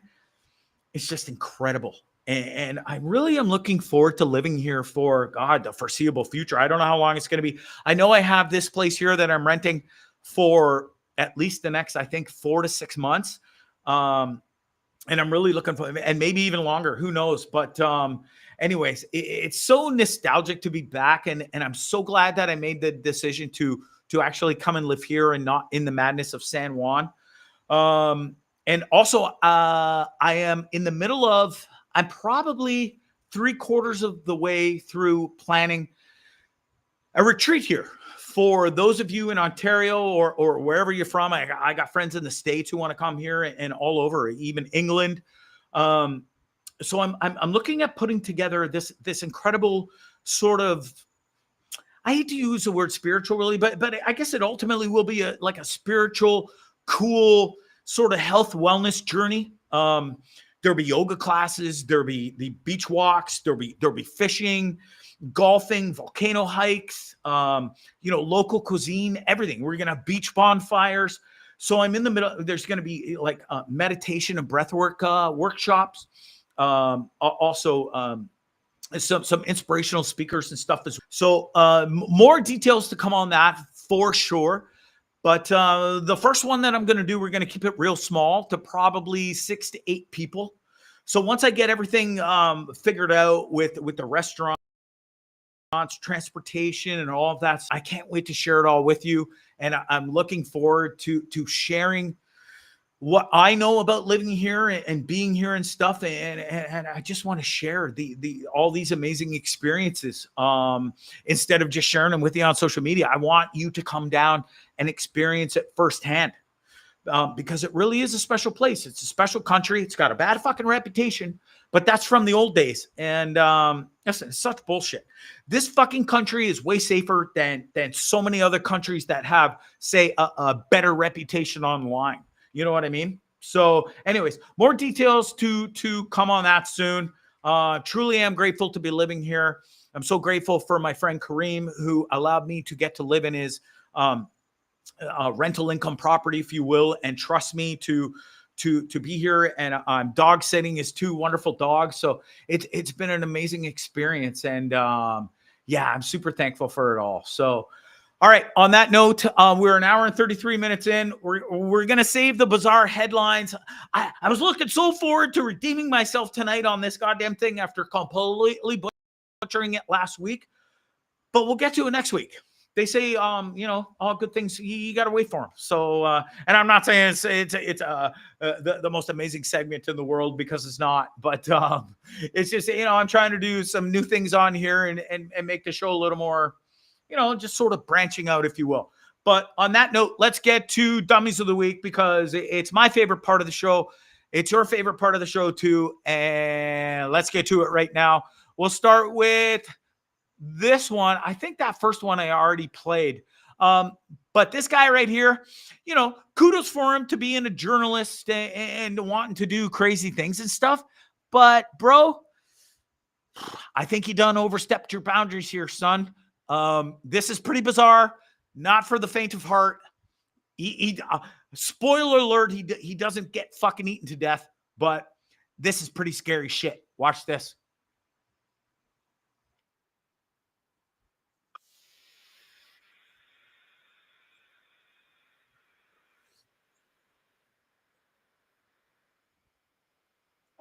is just incredible. And I really am looking forward to living here for, God, the foreseeable future. I don't know how long it's going to be. I know I have this place here that I'm renting for at least the next, I think, 4 to 6 months. And I'm really looking for, and maybe even longer, who knows? But anyways, it's so nostalgic to be back. And I'm so glad that I made the decision to actually come and live here and not in the madness of San Juan. And also, I am in the middle of, I'm probably 3/4 of the way through planning a retreat here. For those of you in Ontario or wherever you're from, I got friends in the States who want to come here and all over, even England. So I'm looking at putting together this incredible sort of, I hate to use the word spiritual really, but I guess it ultimately will be like a spiritual, cool sort of health wellness journey. There'll be yoga classes, there'll be the beach walks, there'll be fishing, golfing, volcano hikes, you know, local cuisine, everything. We're gonna have beach bonfires. So I'm in the middle. There's gonna be like meditation and breathwork workshops. Also some inspirational speakers and stuff. So more details to come on that for sure. But the first one that I'm going to do, we're going to keep it real small to probably 6 to 8 people. So once I get everything figured out with the restaurants, transportation, and all of that, I can't wait to share it all with you. And I'm looking forward to sharing what I know about living here and being here and stuff. And I just want to share all these amazing experiences instead of just sharing them with you on social media. I want you to come down and experience it firsthand because it really is a special place. It's a special country. It's got a bad fucking reputation, but that's from the old days. And listen, it's such bullshit. This fucking country is way safer than so many other countries that have, say, a better reputation online. You know what I mean? So anyways, more details to come on that soon. Truly am grateful to be living here. I'm so grateful for my friend Kareem, who allowed me to get to live in his rental income property, if you will, and trust me to be here. And I'm dog sitting his 2 wonderful dogs. So it's been an amazing experience. And yeah, I'm super thankful for it all. So all right. On that note, we're an hour and 33 minutes in. We're going to save the bizarre headlines. I was looking so forward to redeeming myself tonight on this goddamn thing after completely butchering it last week. But we'll get to it next week. They say, you know, all good things, you got to wait for them. So, and I'm not saying it's the most amazing segment in the world because it's not. But it's just, you know, I'm trying to do some new things on here and make the show a little more, you know, just sort of branching out, if you will. But on that note, let's get to Dummies of the Week because it's my favorite part of the show. It's your favorite part of the show too. And let's get to it right now. We'll start with this one. I think that first one I already played. But this guy right here, you know, kudos for him to being a journalist and wanting to do crazy things and stuff. But bro, I think you done overstepped your boundaries here, son. This is pretty bizarre. Not for the faint of heart. Spoiler alert, he doesn't get fucking eaten to death, but this is pretty scary shit. Watch this.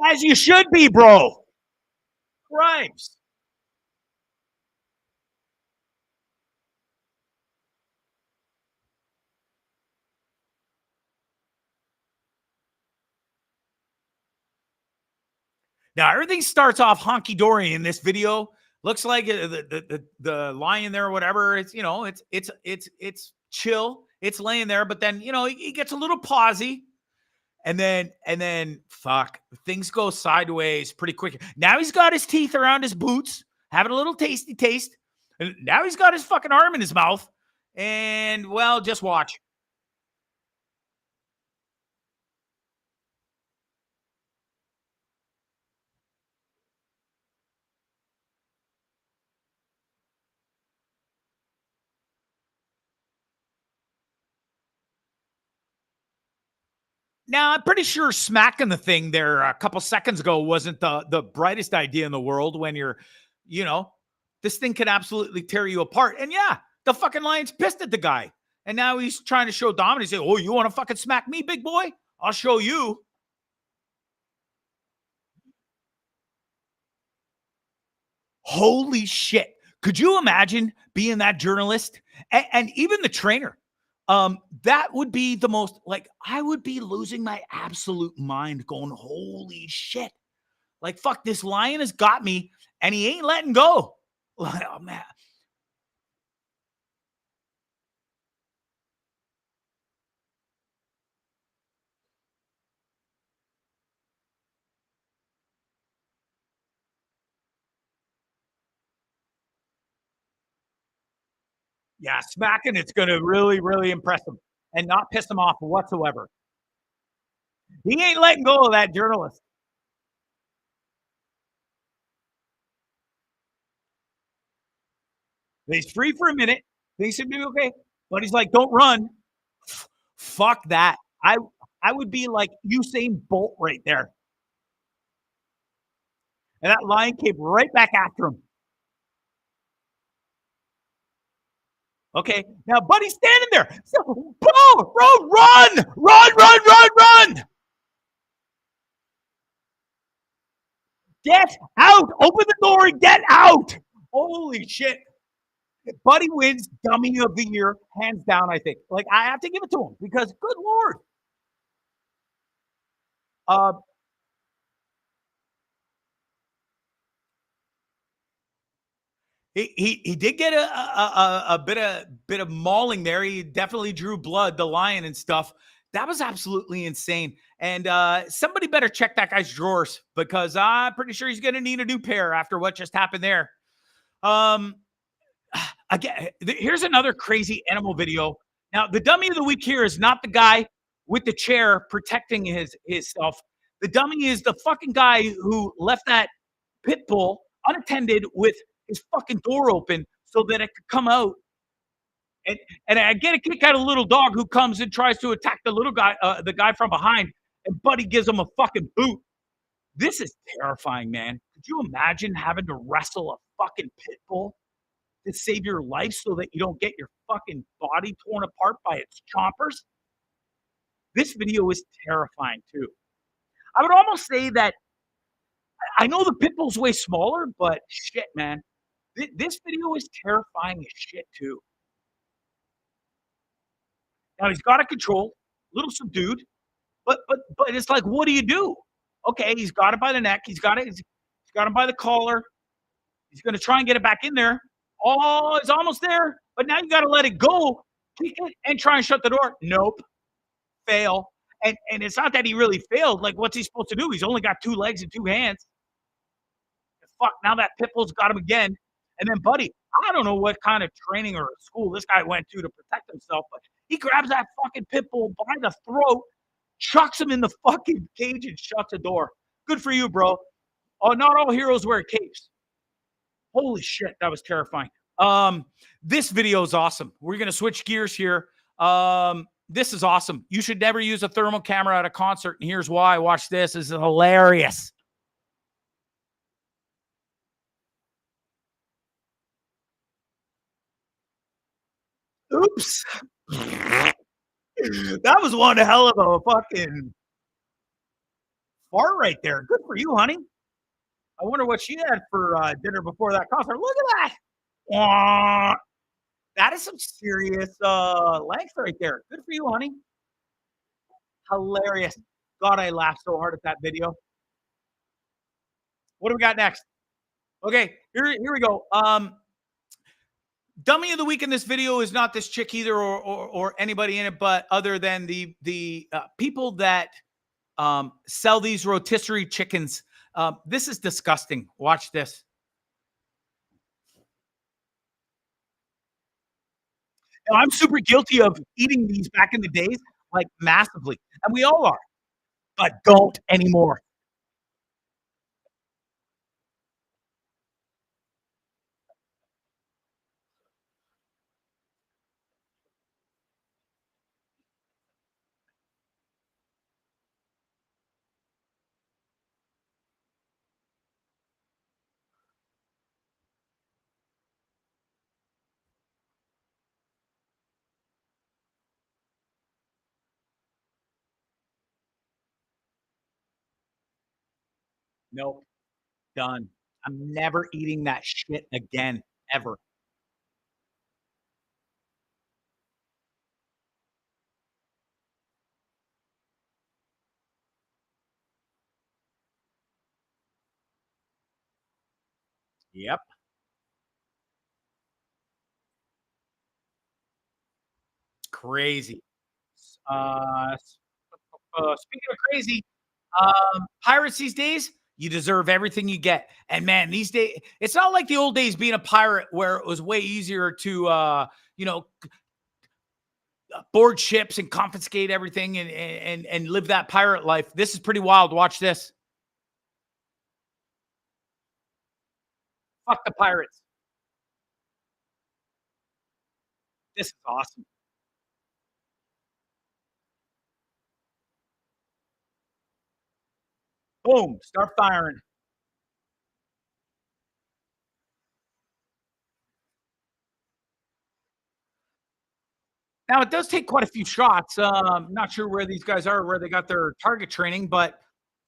As you should be, bro. Crimes. Now everything starts off honky dory in this video. Looks like the lion there or whatever. It's, you know, it's chill. It's laying there, but then, you know, he gets a little pausey. And then fuck, things go sideways pretty quick. Now he's got his teeth around his boots, having a little tasty taste. And now he's got his fucking arm in his mouth. And well, just watch. Now, I'm pretty sure smacking the thing there a couple seconds ago wasn't the brightest idea in the world when you're, you know, this thing could absolutely tear you apart. And yeah, the fucking lion's pissed at the guy. And now he's trying to show dominance. Say, oh, you want to fucking smack me, big boy? I'll show you. Holy shit. Could you imagine being that journalist and even the trainer? That would be the most, like, I would be losing my absolute mind going, holy shit. Like, fuck, this lion has got me and he ain't letting go. Like, oh, man. Yeah, smacking it's going to really, really impress him and not piss him off whatsoever. He ain't letting go of that journalist. He's free for a minute. Things should be okay. But he's like, don't run. Fuck that. I would be like Usain Bolt right there. And that lion came right back after him. Okay, now Buddy's standing there. So, bro, run! Get out! Open the door and get out! Holy shit! Buddy wins Dummy of the Year, hands down. I think. Like, I have to give it to him because, good lord. He did get a bit of mauling there. He definitely drew blood, the lion and stuff. That was absolutely insane. And somebody better check that guy's drawers because I'm pretty sure he's going to need a new pair after what just happened there. Again, here's another crazy animal video. Now, the dummy of the week here is not the guy with the chair protecting his self. The dummy is the fucking guy who left that pit bull unattended with his fucking door open so that it could come out. And I get a kick out of a little dog who comes and tries to attack the little guy, the guy from behind, and Buddy gives him a fucking boot. This is terrifying, man. Could you imagine having to wrestle a fucking pit bull to save your life so that you don't get your fucking body torn apart by its chompers? This video is terrifying too. I would almost say that I know the pit bull's way smaller, but shit, man. This video is terrifying as shit too. Now he's got it controlled, a little subdued, but it's like, what do you do? Okay, he's got it by the neck, he's got him by the collar. He's going to try and get it back in there. Oh, it's almost there, but now you got to let it go. kick it and try and shut the door. Nope. Fail. And it's not that he really failed. Like, what's he supposed to do? He's only got 2 legs and 2 hands. Fuck, now that Pitbull's got him again. And then, buddy, I don't know what kind of training or school this guy went to protect himself, but he grabs that fucking Pitbull by the throat, chucks him in the fucking cage, and shuts the door. Good for you, bro. Oh, not all heroes wear capes. Holy shit, that was terrifying. This video is awesome. We're gonna switch gears here. This is awesome. You should never use a thermal camera at a concert, and here's why. Watch this. This is hilarious. Oops. That was one hell of a fucking fart right there. Good for you, honey. I wonder what she had for dinner before that concert. Look at that. That is some serious length right there. Good for you, honey. Hilarious. God, I laughed so hard at that video. What do we got next? Okay, here we go. Dummy of the week in this video is not this chick either, or anybody in it, but other than the people that sell these rotisserie chickens. This is disgusting. Watch this. Now, I'm super guilty of eating these back in the days, like massively, and we all are, but don't anymore. Nope. Done. I'm never eating that shit again, ever. Yep. Crazy. Speaking of crazy, pirates these days, you deserve everything you get. And man, these days, it's not like the old days being a pirate where it was way easier to, board ships and confiscate everything and live that pirate life. This is pretty wild. Watch this. Fuck the pirates. This is awesome. Boom. Start firing. Now, it does take quite a few shots. Not sure where these guys are, where they got their target training, but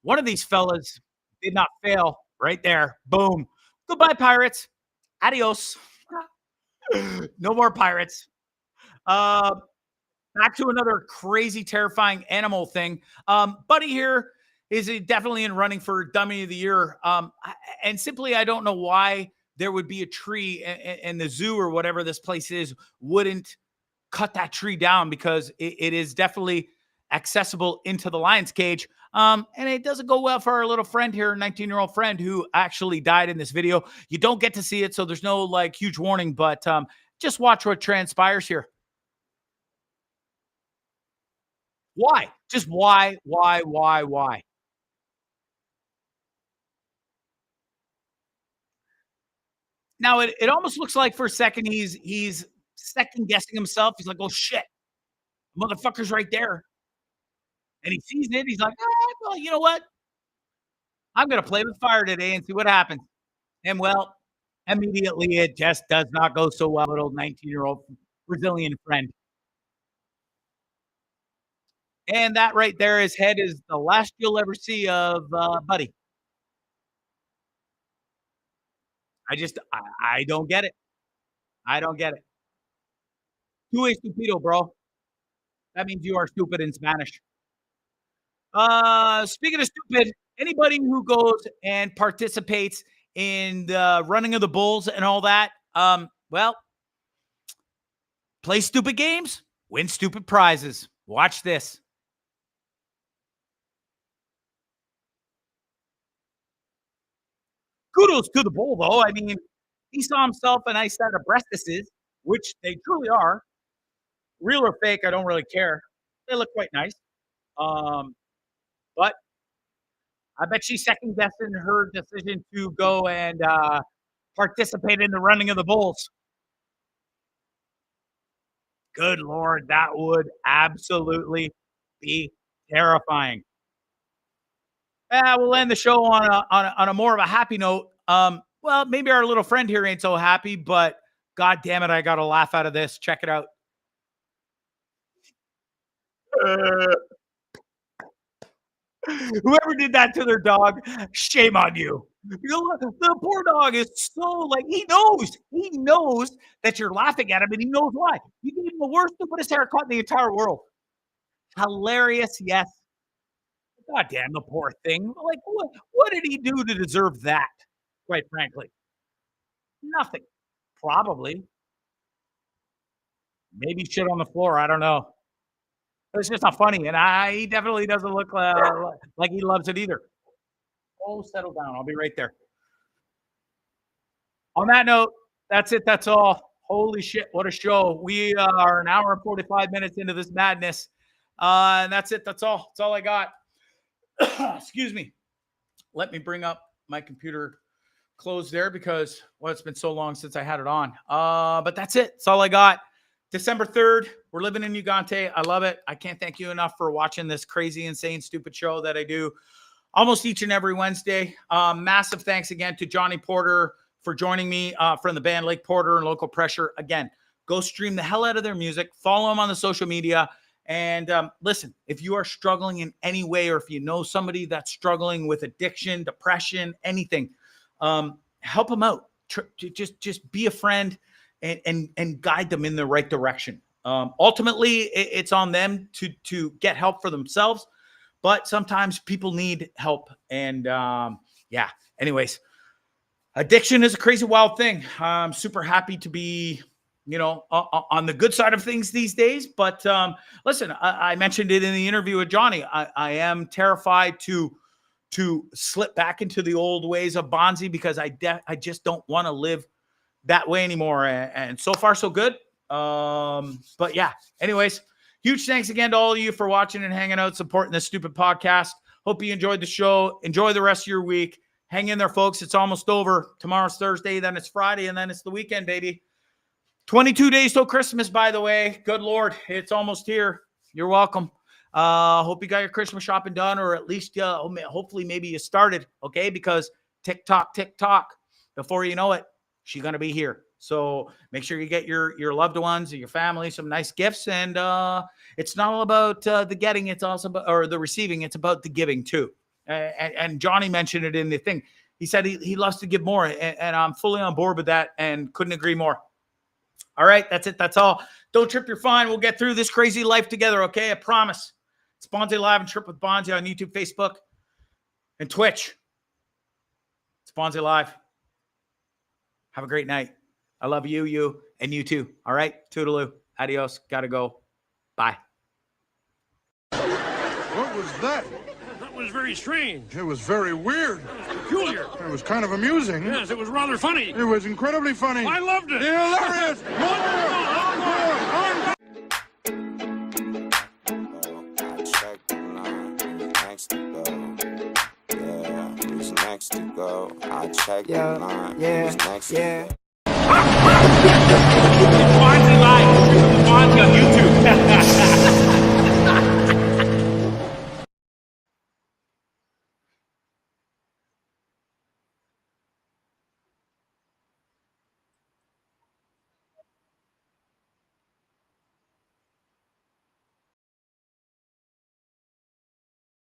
one of these fellas did not fail right there. Boom. Goodbye, pirates. Adios. No more pirates. Back to another crazy, terrifying animal thing. Buddy here is definitely in running for Dummy of the Year. And simply, I don't know why there would be a tree and the zoo or whatever this place is wouldn't cut that tree down, because it is definitely accessible into the lion's cage. And it doesn't go well for our little friend here, 19-year-old friend who actually died in this video. You don't get to see it, so there's no like huge warning, but just watch what transpires here. Why? Just why? Now it almost looks like for a second he's second guessing himself. He's like, oh shit, motherfucker's right there. And he sees it. He's like, well, you know what? I'm going to play with fire today and see what happens. And well, immediately it just does not go so well with old 19-year-old Brazilian friend. And that right there, his head is the last you'll ever see of Buddy. I don't get it. I don't get it. Tu estúpido, bro. That means you are stupid in Spanish. Speaking of stupid, anybody who goes and participates in the running of the bulls and all that, well, Play stupid games, win stupid prizes. Watch this. Kudos to the bull, though. I mean, he saw himself a nice set of breastises, which they truly are. Real or fake, I don't really care. They look quite nice. But I bet she's second guessing her decision to go and participate in the running of the bulls. Good Lord, that would absolutely be terrifying. We'll end the show on a more of a happy note. Well, maybe our little friend here ain't so happy, but God damn it, I got a laugh out of this. Check it out. Whoever did that to their dog, shame on you. You know, the poor dog is so like, he knows that you're laughing at him, and he knows why. You gave him the worst, stupidest haircut in the entire world. Hilarious, yes. God damn, the poor thing. Like, what did he do to deserve that? Quite frankly, nothing. Probably. Maybe shit on the floor. I don't know. It's just not funny, and he definitely doesn't look like he loves it either. Oh, settle down. I'll be right there. On that note, that's it. That's all. Holy shit, what a show. We are an hour and 45 minutes into this madness. And that's it. That's all. That's all I got. Excuse me. Let me bring up my computer closed there because, well, it's been so long since I had it on. But that's it. That's all I got. December 3rd, we're living in Gigante. I love it. I can't thank you enough for watching this crazy, insane, stupid show that I do almost each and every Wednesday. Massive thanks again to Jonny Porter for joining me from the band Lake Porter and Local Pressure. Again, go stream the hell out of their music. Follow them on the social media. And listen, if you are struggling in any way, or if you know somebody that's struggling with addiction, depression, anything, help them out. Just be a friend. And guide them in the right direction. Ultimately, it's on them to get help for themselves, but sometimes people need help. And yeah, anyways, addiction is a crazy, wild thing. I'm super happy to be, on the good side of things these days. But listen, I mentioned it in the interview with Jonny. I am terrified to slip back into the old ways of Bondzee because I just don't want to live that way anymore. And so far, so good. But yeah, anyways, huge thanks again to all of you for watching and hanging out, supporting this stupid podcast. Hope you enjoyed the show. Enjoy the rest of your week. Hang in there, folks. It's almost over. Tomorrow's Thursday, then it's Friday, and then it's the weekend, baby. 22 days till Christmas, by the way. Good Lord, it's almost here. You're welcome. Hope you got your Christmas shopping done, or at least hopefully maybe you started, okay? Because tick-tock, before you know it, she's going to be here. So make sure you get your loved ones and your family some nice gifts. And it's not all about the getting. It's also about, or the receiving. It's about the giving too. And Jonny mentioned it in the thing. He said he loves to give more. And I'm fully on board with that and couldn't agree more. All right. That's it. That's all. Don't trip. You're fine. We'll get through this crazy life together. Okay. I promise. It's Bondzee Live and Trip with Bondzee on YouTube, Facebook, and Twitch. It's Bondzee Live. Have a great night. I love you, and you too. All right? Toodaloo. Adios. Gotta go. Bye. What was that? That was very strange. It was very weird. Peculiar. It was kind of amusing. Yes, it was rather funny. It was incredibly funny. I loved it. Hilarious. Next to go, I check the line. Who's next to go? Bondzee Live, Bondzee on YouTube.